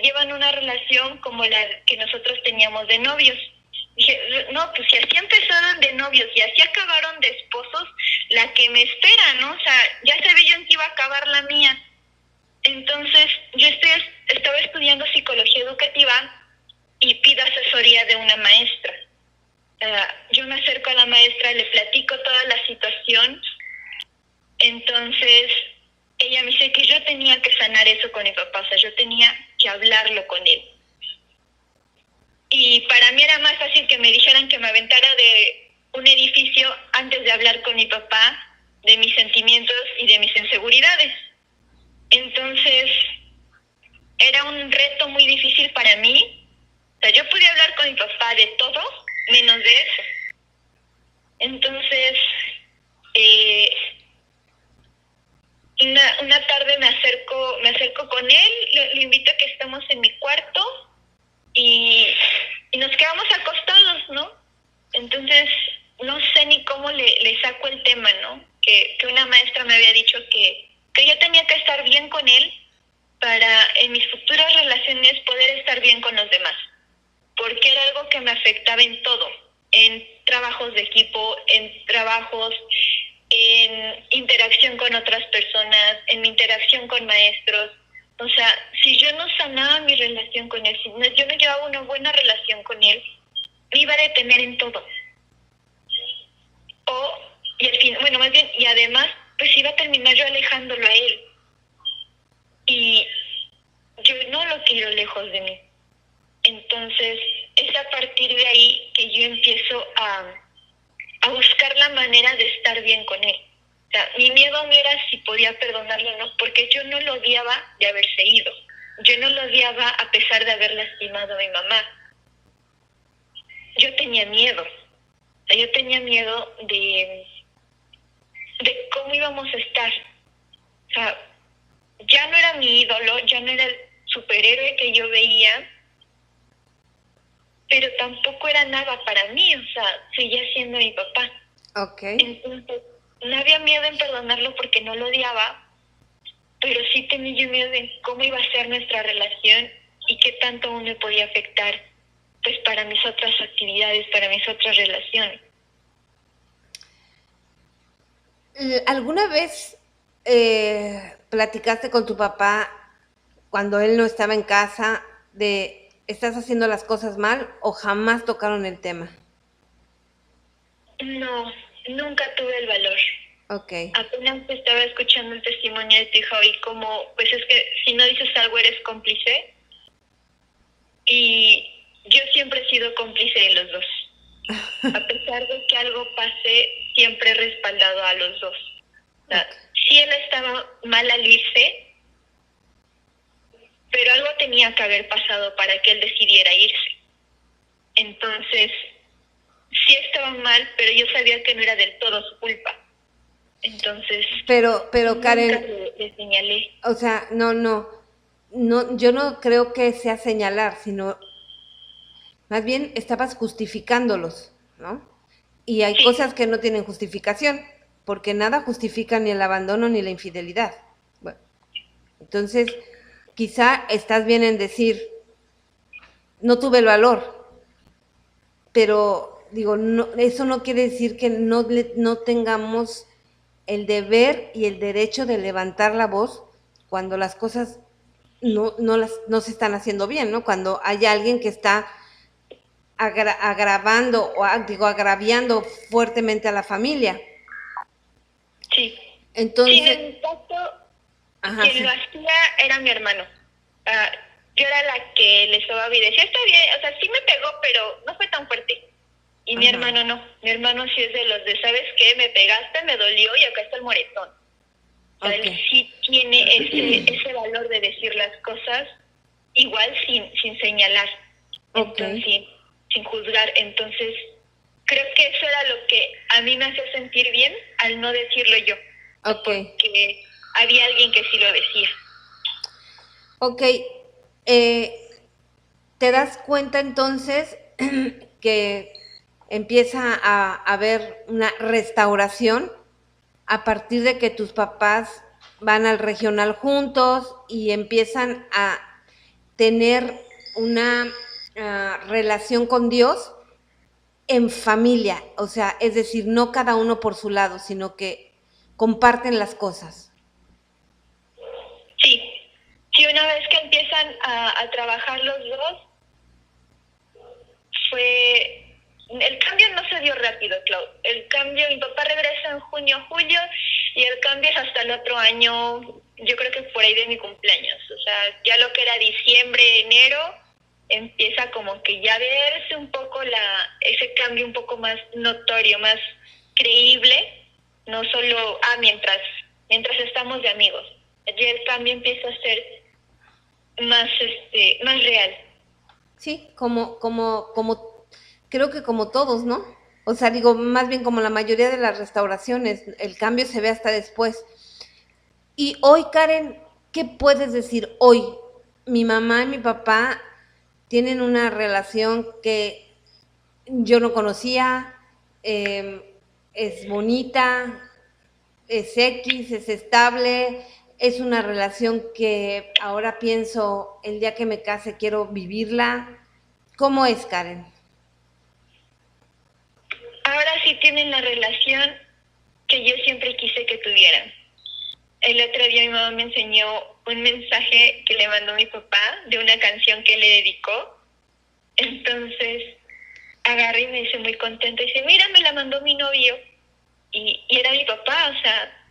D: llevan una relación como la que nosotros teníamos de novios. Dije, no, pues si así empezaron de novios y así acabaron de esposos, la que me espera, ¿no? O sea, ya sabía yo en qué iba a acabar la mía. Entonces, yo estaba estudiando psicología educativa y pido asesoría de una maestra. Yo me acerco a la maestra, le platico toda la situación. Entonces, ella me dice que yo tenía que sanar eso con mi papá, o sea, yo tenía que hablarlo con él. Y para mí era más fácil que me dijeran que me aventara de un edificio antes de hablar con mi papá de mis sentimientos y de mis inseguridades. Entonces, era un reto muy difícil para mí. O sea, yo podía hablar con mi papá de todo, menos de eso. Entonces, una tarde me acerco con él, le invito a que estemos en mi cuarto y nos quedamos acostados, ¿no? Entonces, no sé ni cómo le saco el tema, ¿no? Que una maestra me había dicho que yo tenía que estar bien con él para en mis futuras relaciones poder estar bien con los demás, porque era algo que me afectaba en todo, en trabajos de equipo, en trabajos, en interacción con otras personas, en mi interacción con maestros. O sea, si yo no sanaba mi relación con él, si yo no llevaba una buena relación con él, me iba a detener en todo. Y al fin, bueno, más bien, y además, pues iba a terminar yo alejándolo a él. Y yo no lo quiero lejos de mí. Entonces, es a partir de ahí que yo empiezo a buscar la manera de estar bien con él. O sea, mi miedo no era si podía perdonarlo o no, porque yo no lo odiaba de haberse ido. Yo no lo odiaba a pesar de haber lastimado a mi mamá. Yo tenía miedo. O sea, yo tenía miedo de cómo íbamos a estar. O sea, ya no era mi ídolo, ya no era el superhéroe que yo veía, pero tampoco era nada para mí, o sea, seguía siendo mi papá.
C: Okay.
D: Entonces, no había miedo en perdonarlo porque no lo odiaba, pero sí tenía yo miedo de cómo iba a ser nuestra relación y qué tanto aún me podía afectar, pues, para mis otras actividades, para mis otras relaciones.
C: ¿Alguna vez platicaste con tu papá cuando él no estaba en casa de estás haciendo las cosas mal o jamás tocaron el tema?
D: No, nunca tuve el valor.
C: Okay.
D: Apenas estaba escuchando el testimonio de tu hija y como, pues es que si no dices algo eres cómplice. Y yo siempre he sido cómplice de los dos. A pesar de que algo pase, siempre he respaldado a los dos. O sea, sí, él estaba mal al irse, pero algo tenía que haber pasado para que él decidiera irse. Entonces, sí estaba mal, pero yo sabía que no era del todo su culpa. Entonces,
C: pero Karen,
D: le señalé.
C: O sea, no, yo no creo que sea señalar, sino más bien estabas justificándolos, ¿no? Y hay cosas que no tienen justificación, porque nada justifica ni el abandono ni la infidelidad. Bueno, entonces, quizá estás bien en decir, no tuve el valor, pero digo, no, eso no quiere decir que no tengamos el deber y el derecho de levantar la voz cuando las cosas no se están haciendo bien, ¿no? Cuando hay alguien que está agraviando fuertemente a la familia.
D: Sí.
C: Entonces,
D: sí, en mi caso, quien lo hacía era mi hermano. Yo era la que le sobaba y decía, está bien, o sea, sí me pegó, pero no fue tan fuerte. Y mi hermano no. Mi hermano sí es de los de, ¿sabes qué? Me pegaste, me dolió y acá está el moretón. O sea, él sí tiene ese valor de decir las cosas igual sin señalar. Entonces, sin juzgar. Entonces, creo que eso era lo que a mí me hacía sentir bien al no decirlo yo. Porque había alguien que sí lo decía.
C: ¿Te das cuenta entonces que empieza a haber una restauración a partir de que tus papás van al regional juntos y empiezan a tener una relación con Dios en familia, o sea, es decir, no cada uno por su lado, sino que comparten las cosas.
D: Sí, sí, una vez que empiezan a trabajar los dos, el cambio no se dio rápido, Clau. El cambio, mi papá regresa en junio, julio, y el cambio es hasta el otro año, yo creo que por ahí de mi cumpleaños. O sea, ya lo que era diciembre, enero, empieza como que ya verse un poco ese cambio un poco más notorio, más creíble, no solo mientras estamos de amigos. Ya el cambio empieza a ser más real.
C: Sí, como creo que como todos, ¿no? O sea, digo, más bien como la mayoría de las restauraciones, el cambio se ve hasta después. Y hoy, Karen, ¿qué puedes decir hoy? Mi mamá y mi papá tienen una relación que yo no conocía, es bonita, es X, es estable, es una relación que ahora pienso, el día que me case quiero vivirla. ¿Cómo es, Karen?
D: Ahora sí tienen la relación que yo siempre quise que tuvieran. El otro día mi mamá me enseñó un mensaje que le mandó mi papá de una canción que le dedicó. Entonces agarré y me dice muy contenta, dice, mira, me la mandó mi novio. Y era mi papá, o sea,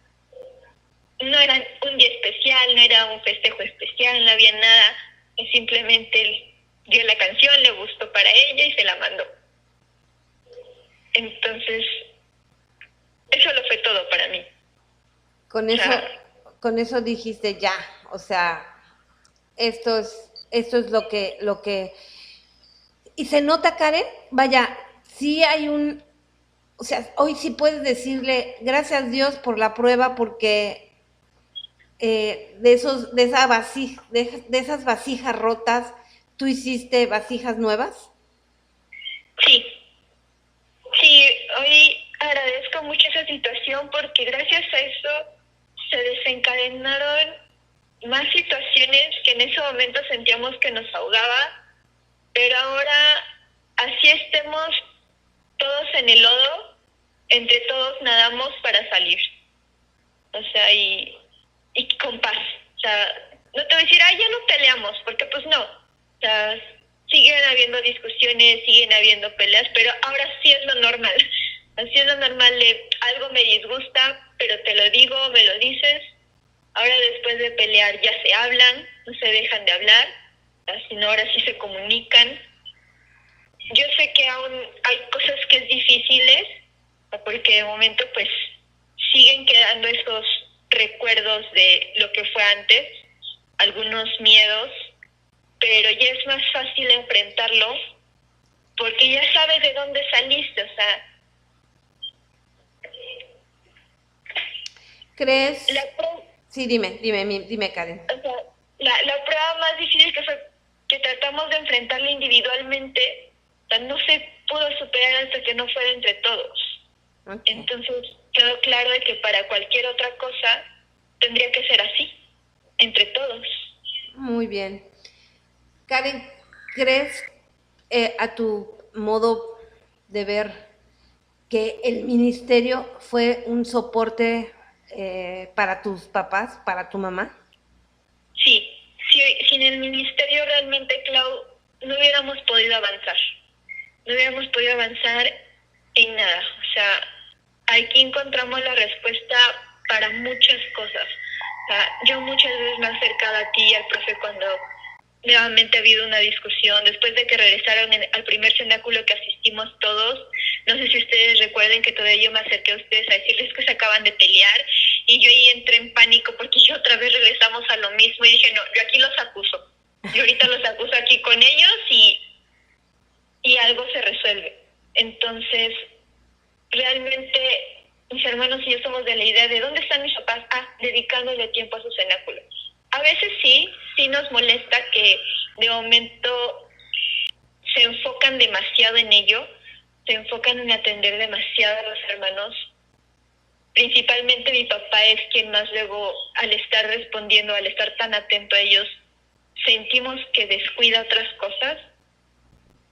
D: no era un día especial, no era un festejo especial, no había nada. Simplemente él dio la canción, le gustó para ella y se la mandó. Entonces, eso lo fue todo para mí.
C: Con eso dijiste ya, o sea, esto es lo que y se nota, Karen, vaya, sí hay o sea, hoy sí puedes decirle gracias Dios por la prueba, porque de esas vasijas rotas, ¿tú hiciste vasijas nuevas?
D: Sí, hoy agradezco mucho esa situación porque gracias a eso se desencadenaron más situaciones que en ese momento sentíamos que nos ahogaba, pero ahora así estemos todos en el lodo, entre todos nadamos para salir. O sea, y con paz. O sea, no te voy a decir, ya no peleamos, porque pues no. O sea, siguen habiendo discusiones, siguen habiendo peleas, pero ahora sí es lo normal. Así es lo normal de algo me disgusta, pero te lo digo, me lo dices. Ahora después de pelear ya se hablan, no se dejan de hablar, sino ahora sí se comunican. Yo sé que aún hay cosas que es difíciles, porque de momento pues siguen quedando esos recuerdos de lo que fue antes, algunos miedos, pero ya es más fácil enfrentarlo porque ya sabes de dónde saliste, o sea.
C: ¿Crees? Sí, dime, Karen.
D: O sea, la prueba más difícil que tratamos de enfrentarla individualmente, o sea, no se pudo superar hasta que no fuera entre todos. Okay. Entonces quedó claro de que para cualquier otra cosa tendría que ser así, entre todos.
C: Muy bien. Karen, ¿crees a tu modo de ver que el ministerio fue un soporte para tus papás, para tu mamá?
D: Sí, sin el ministerio realmente, Clau, no hubiéramos podido avanzar. No hubiéramos podido avanzar en nada. O sea, aquí encontramos la respuesta para muchas cosas. O sea, yo muchas veces me he acercado a ti y al profe cuando nuevamente ha habido una discusión, después de que regresaron al primer cenáculo que asistimos todos. No sé si ustedes recuerden que todavía yo me acerqué a ustedes a decirles que se acaban de pelear y yo ahí entré en pánico porque yo otra vez regresamos a lo mismo y dije, no, yo aquí los acuso. Yo ahorita los acuso aquí con ellos y algo se resuelve. Entonces, realmente mis hermanos y yo somos de la idea de ¿dónde están mis papás? Dedicándole tiempo a su cenáculo. A veces sí nos molesta que de momento se enfocan demasiado en ello, se enfocan en atender demasiado a los hermanos. Principalmente mi papá es quien más luego, al estar respondiendo, al estar tan atento a ellos, sentimos que descuida otras cosas,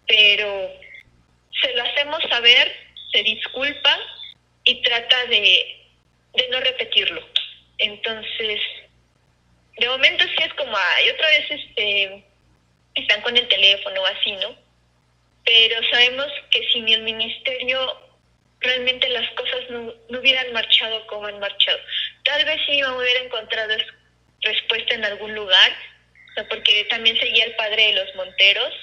D: pero se lo hacemos saber, se disculpa y trata de no repetirlo. Entonces, de momento sí es como, y otra vez están con el teléfono o así, ¿no? Pero sabemos que sin el ministerio realmente las cosas no hubieran marchado como han marchado. Tal vez sí me hubiera encontrado respuesta en algún lugar, o sea, porque también seguía el padre de los Monteros,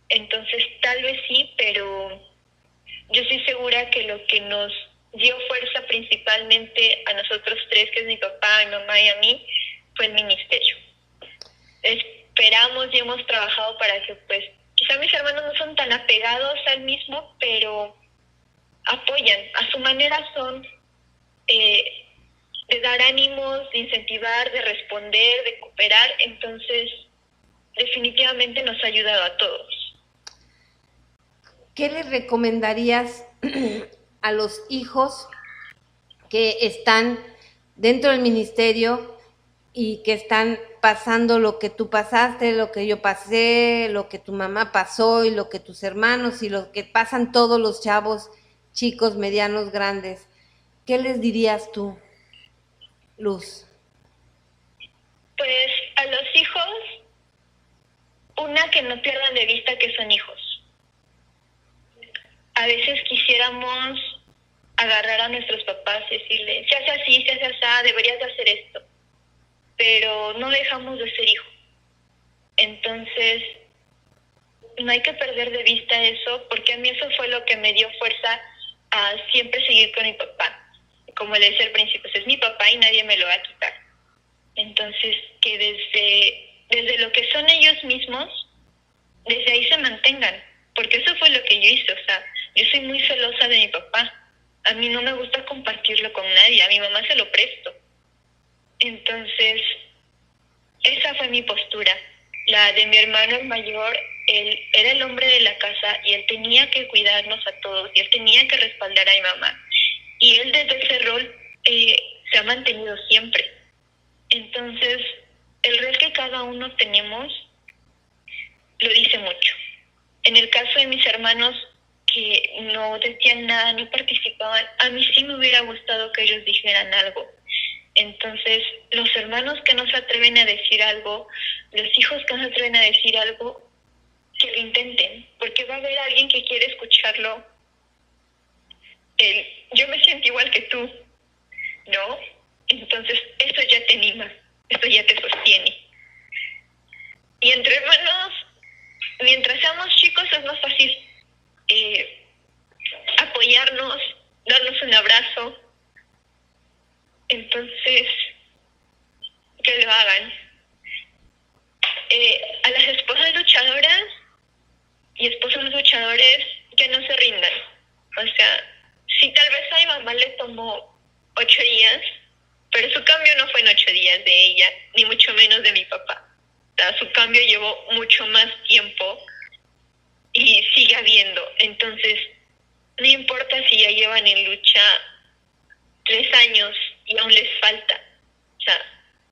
D: entonces tal vez sí, pero yo estoy segura que lo que nos dio fuerza principalmente a nosotros tres, que es mi papá, mi mamá y a mí, fue el ministerio. Esperamos y hemos trabajado para que, pues, quizá mis hermanos no son tan apegados al mismo, pero apoyan, a su manera son de dar ánimos, de incentivar, de responder, de cooperar, entonces definitivamente nos ha ayudado a todos.
C: ¿Qué les recomendarías a los hijos que están dentro del ministerio y que están pasando lo que tú pasaste, lo que yo pasé, lo que tu mamá pasó y lo que tus hermanos y lo que pasan todos los chavos, chicos, medianos, grandes? ¿Qué les dirías tú, Luz?
D: Pues a los hijos, que no pierdan de vista que son hijos. A veces quisiéramos agarrar a nuestros papás y decirles, se hace así, se hace así, deberías de hacer esto, pero no dejamos de ser hijos. Entonces, no hay que perder de vista eso, porque a mí eso fue lo que me dio fuerza a siempre seguir con mi papá. Como le decía al principio, pues es mi papá y nadie me lo va a quitar. Entonces, que desde lo que son ellos mismos, desde ahí se mantengan, porque eso fue lo que yo hice. O sea, yo soy muy celosa de mi papá. A mí no me gusta compartirlo con nadie, a mi mamá se lo presto. Entonces, esa fue mi postura. La de mi hermano el mayor, él era el hombre de la casa y él tenía que cuidarnos a todos y él tenía que respaldar a mi mamá. Y él desde ese rol se ha mantenido siempre. Entonces, el rol que cada uno tenemos lo dice mucho. En el caso de mis hermanos que no decían nada, no participaban, a mí sí me hubiera gustado que ellos dijeran algo. Entonces, los hermanos que no se atreven a decir algo, los hijos que no se atreven a decir algo, que lo intenten, porque va a haber alguien que quiere escucharlo. Yo me siento igual que tú, ¿no? Entonces, eso ya te anima, eso ya te sostiene. Y entre hermanos, mientras seamos chicos, es más fácil apoyarnos, darnos un abrazo. Entonces, que lo hagan. A las esposas luchadoras y esposos luchadores, que no se rindan. O sea, sí, tal vez a mi mamá le tomó 8 días, pero su cambio no fue en 8 días de ella, ni mucho menos de mi papá. O sea, su cambio llevó mucho más tiempo y sigue habiendo. Entonces, no importa si ya llevan en lucha 3 años y aún les falta. O sea,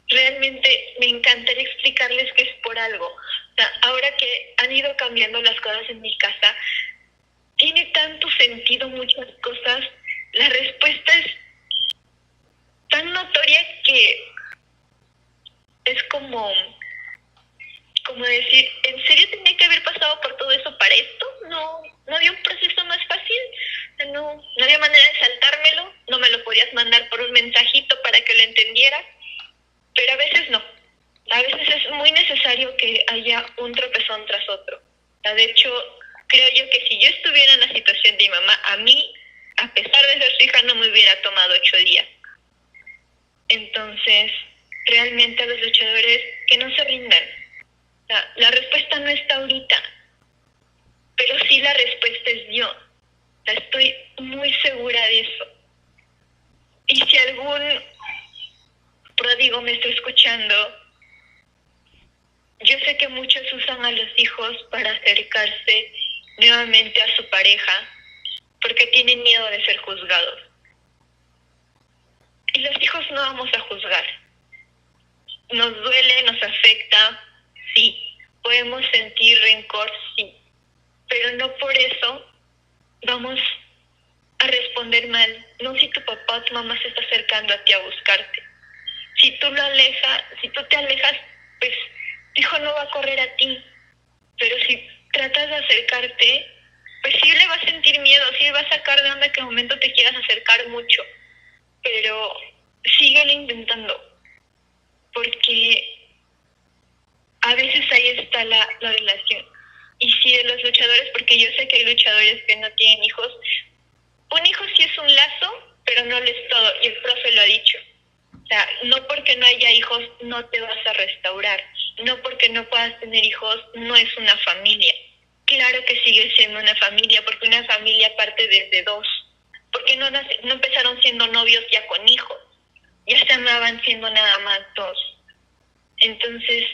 D: realmente me encantaría explicarles que es por algo. O sea, ahora que han ido cambiando las cosas en mi casa, tiene tanto sentido muchas cosas. La respuesta es tan notoria que es como decir, ¿en serio tenía que haber pasado por todo eso para esto? No había un proceso más fácil. No había manera de saltármelo. No me lo podías mandar por un mensajito para que lo entendiera. Pero a veces no. A veces es muy necesario que haya un tropezón tras otro. O sea, de hecho, creo yo que si yo estuviera en la situación de mi mamá, a mí, a pesar de ser su hija, no me hubiera tomado 8 días. Entonces, realmente a los luchadores, que no se rindan. O sea, la respuesta no está ahorita, pero sí la respuesta es Dios. O sea, estoy muy segura de eso. Y si algún pródigo me está escuchando, yo sé que muchos usan a los hijos para acercarse nuevamente a su pareja, porque tienen miedo de ser juzgados. Y los hijos no vamos a juzgar. Nos duele, nos afecta, sí. Podemos sentir rencor, sí. Pero no por eso vamos a responder mal. No si tu papá o tu mamá se está acercando a ti a buscarte. Si tú te alejas, pues tu hijo no va a correr a ti. Pero si tratas de acercarte, pues sí le va a sentir miedo, sí va a sacar de onda que en un momento te quieras acercar mucho. Pero síguelo intentando, porque a veces ahí está la relación. Y si de los luchadores, porque yo sé que hay luchadores que no tienen hijos, un hijo sí es un lazo, pero no lo es todo, y el profe lo ha dicho. O sea, no porque no haya hijos no te vas a restaurar, no porque no puedas tener hijos no es una familia. Claro que sigue siendo una familia, porque una familia parte desde dos. Porque no empezaron siendo novios ya con hijos, ya se amaban siendo nada más dos. Entonces,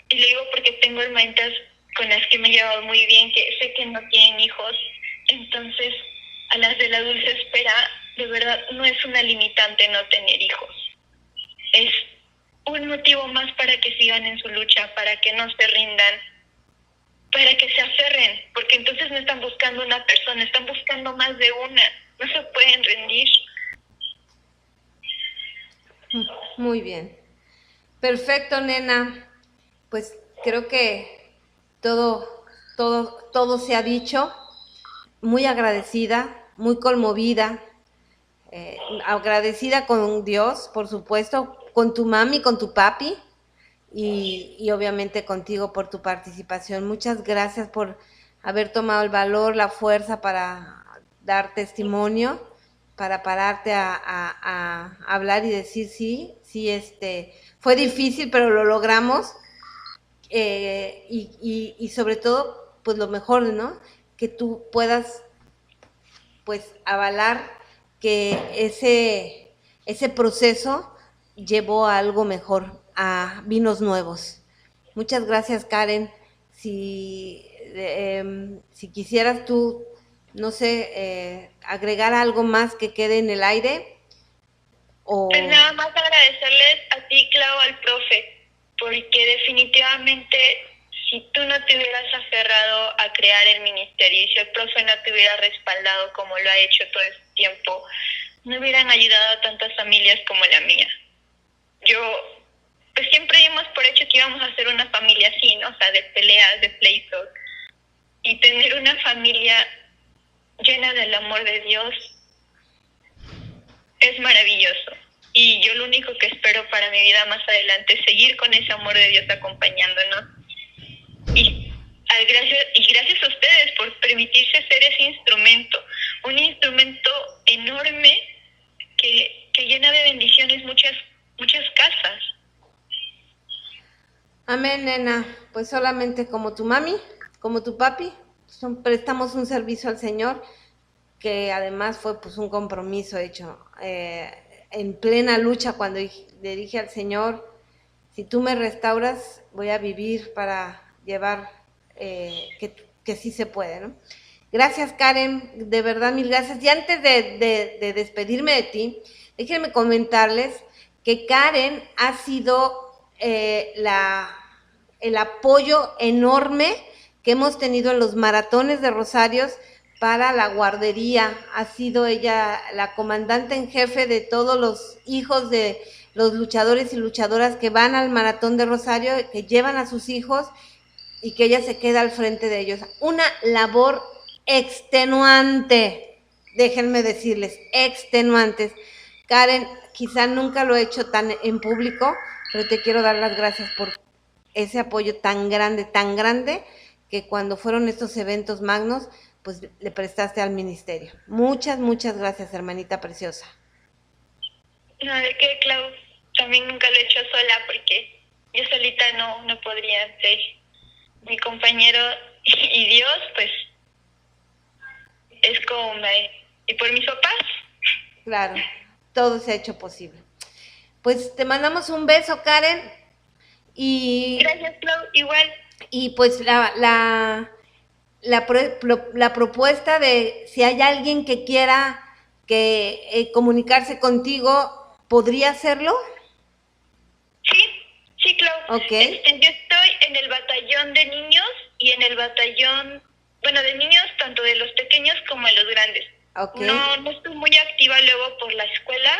D: y lo digo porque tengo hermanitas con las que me he llevado muy bien, que sé que no tienen hijos, entonces a las de la dulce espera, de verdad, no es una limitante no tener hijos. Es un motivo más para que sigan en su lucha, para que no se rindan, para que se aferren, porque entonces no están buscando una persona, están buscando más de una, no se pueden rendir.
C: Muy bien. Perfecto, nena. Pues creo que todo se ha dicho. Muy agradecida, muy conmovida, agradecida con Dios, por supuesto, con tu mami, con tu papi y obviamente contigo por tu participación. Muchas gracias por haber tomado el valor, la fuerza para dar testimonio, para pararte a hablar y decir sí, fue difícil, pero lo logramos. Y sobre todo, pues lo mejor, ¿no? Que tú puedas, pues, avalar que ese proceso llevó a algo mejor, a vinos nuevos. Muchas gracias, Karen. Si quisieras tú, no sé, agregar algo más que quede en el aire.
D: Pues nada más agradecerles a ti, Clau, al profe, porque definitivamente si tú no te hubieras aferrado a crear el ministerio y si el profe no te hubiera respaldado como lo ha hecho todo este tiempo, no hubieran ayudado a tantas familias como la mía. Yo, pues siempre dimos por hecho que íbamos a ser una familia así, ¿no? O sea, de peleas, de pleitos. Y tener una familia llena del amor de Dios es maravilloso. Y yo lo único que espero para mi vida más adelante es seguir con ese amor de Dios acompañándonos. Y gracias a ustedes por permitirse ser ese instrumento, un instrumento enorme que llena de bendiciones muchas casas.
C: Amén, nena. Pues solamente como tu mami, como tu papi, prestamos un servicio al Señor, que además fue pues un compromiso hecho en plena lucha, cuando le dije al Señor, si tú me restauras, voy a vivir para llevar que sí se puede, ¿no? Gracias, Karen, de verdad, mil gracias. Y antes de despedirme de ti, déjenme comentarles que Karen ha sido el apoyo enorme que hemos tenido en los maratones de Rosarios para la guardería. Ha sido ella la comandante en jefe de todos los hijos de los luchadores y luchadoras que van al maratón de Rosario, que llevan a sus hijos y que ella se queda al frente de ellos. Una labor extenuante, déjenme decirles, extenuantes. Karen, quizá nunca lo he hecho tan en público, pero te quiero dar las gracias por ese apoyo tan grande, que cuando fueron estos eventos magnos, pues le prestaste al ministerio. Muchas gracias, hermanita preciosa.
D: No, de qué, Clau, también nunca lo he hecho sola, porque yo solita no podría ser. Mi compañero y Dios, pues, es como y por mis papás.
C: Claro, todo se ha hecho posible. Pues te mandamos un beso, Karen. Y
D: gracias, Clau, igual.
C: Y pues la la propuesta de si hay alguien que quiera comunicarse contigo, ¿podría hacerlo?
D: Sí, Clau.
C: Okay.
D: Yo estoy en el batallón de niños y en el batallón, bueno, de niños tanto de los pequeños como de los grandes.
C: Okay.
D: No estoy muy activa luego por la escuela,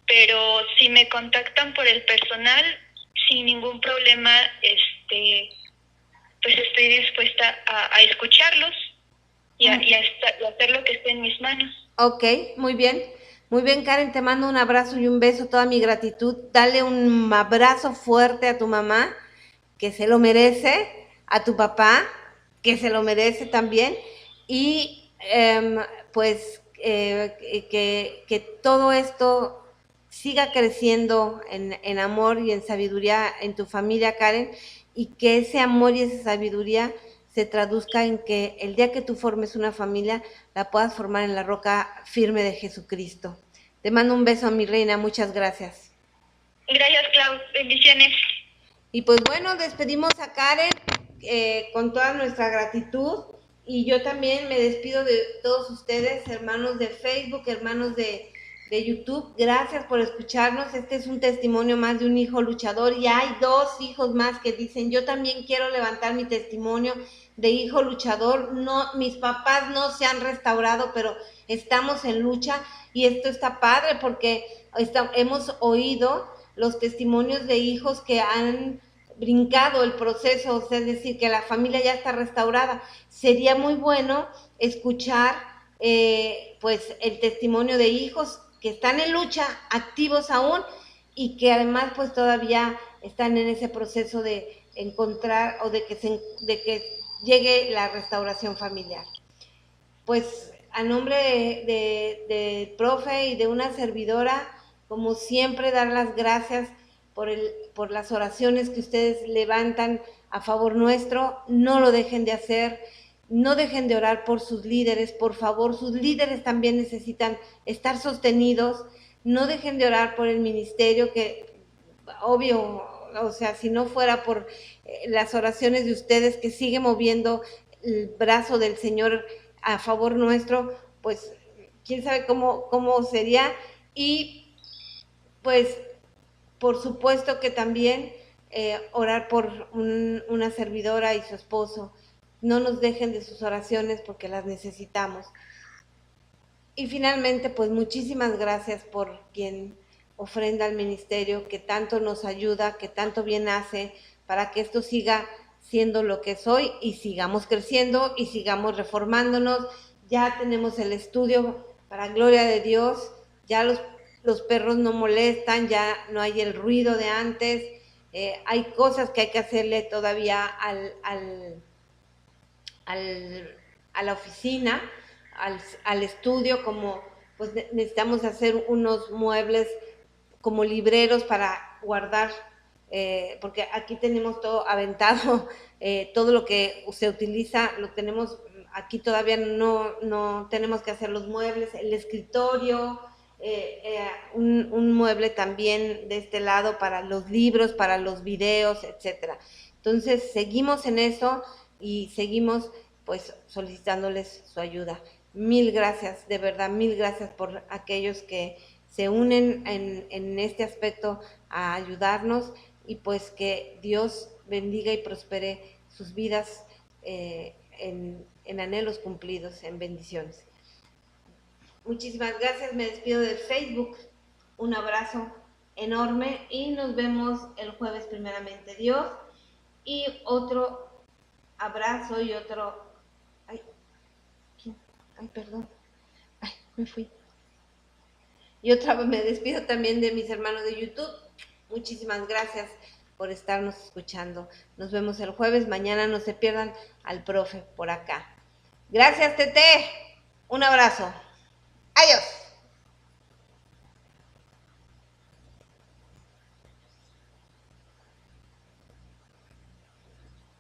D: pero si me contactan por el personal, sin ningún problema, pues estoy dispuesta a escucharlos y a hacer lo que esté en mis manos.
C: Ok, muy bien. Muy bien, Karen, te mando un abrazo y un beso, toda mi gratitud. Dale un abrazo fuerte a tu mamá, que se lo merece, a tu papá, que se lo merece también, y pues que todo esto siga creciendo en amor y en sabiduría en tu familia, Karen, y que ese amor y esa sabiduría se traduzca en que el día que tú formes una familia, la puedas formar en la roca firme de Jesucristo. Te mando un beso, mi reina, muchas gracias.
D: Gracias, Clau, bendiciones.
C: Y pues bueno, despedimos a Karen con toda nuestra gratitud, y yo también me despido de todos ustedes, hermanos de Facebook, hermanos de YouTube. Gracias por escucharnos. Este es un testimonio más de un hijo luchador, y hay 2 hijos más que dicen: yo también quiero levantar mi testimonio de hijo luchador. No, mis papás no se han restaurado, pero estamos en lucha, y esto está padre porque hemos oído los testimonios de hijos que han brincado el proceso, o sea, es decir, que la familia ya está restaurada. Sería muy bueno escuchar pues el testimonio de hijos que están en lucha, activos aún, y que además pues todavía están en ese proceso de encontrar o de que llegue la restauración familiar. Pues a nombre de profe y de una servidora, como siempre, dar las gracias por las oraciones que ustedes levantan a favor nuestro. No lo dejen de hacer, no dejen de orar por sus líderes, por favor. Sus líderes también necesitan estar sostenidos. No dejen de orar por el ministerio, que obvio, o sea, si no fuera por las oraciones de ustedes, que sigue moviendo el brazo del Señor a favor nuestro, pues quién sabe cómo sería. Y pues por supuesto que también orar por una servidora y su esposo. No nos dejen de sus oraciones porque las necesitamos. Y finalmente, pues muchísimas gracias por quien ofrenda al ministerio, que tanto nos ayuda, que tanto bien hace para que esto siga siendo lo que es hoy, y sigamos creciendo y sigamos reformándonos. Ya tenemos el estudio, para gloria de Dios, ya los perros no molestan, ya no hay el ruido de antes. Hay cosas que hay que hacerle todavía a la oficina, al estudio, como pues necesitamos hacer unos muebles como libreros para guardar, porque aquí tenemos todo aventado, todo lo que se utiliza lo tenemos aquí, todavía no tenemos que hacer los muebles, el escritorio, un mueble también de este lado para los libros, para los videos, etcétera. Entonces seguimos en eso y seguimos pues solicitándoles su ayuda. Mil gracias, de verdad, mil gracias por aquellos que se unen en este aspecto a ayudarnos, y pues que Dios bendiga y prospere sus vidas en anhelos cumplidos, en bendiciones. Muchísimas gracias, me despido de Facebook, un abrazo enorme y nos vemos el jueves primeramente Dios, y otro abrazo y otro... Ay, perdón, me fui. Y otra vez me despido también de mis hermanos de YouTube. Muchísimas gracias por estarnos escuchando. Nos vemos el jueves. Mañana no se pierdan al profe por acá. Gracias, Tete. Un abrazo. Adiós.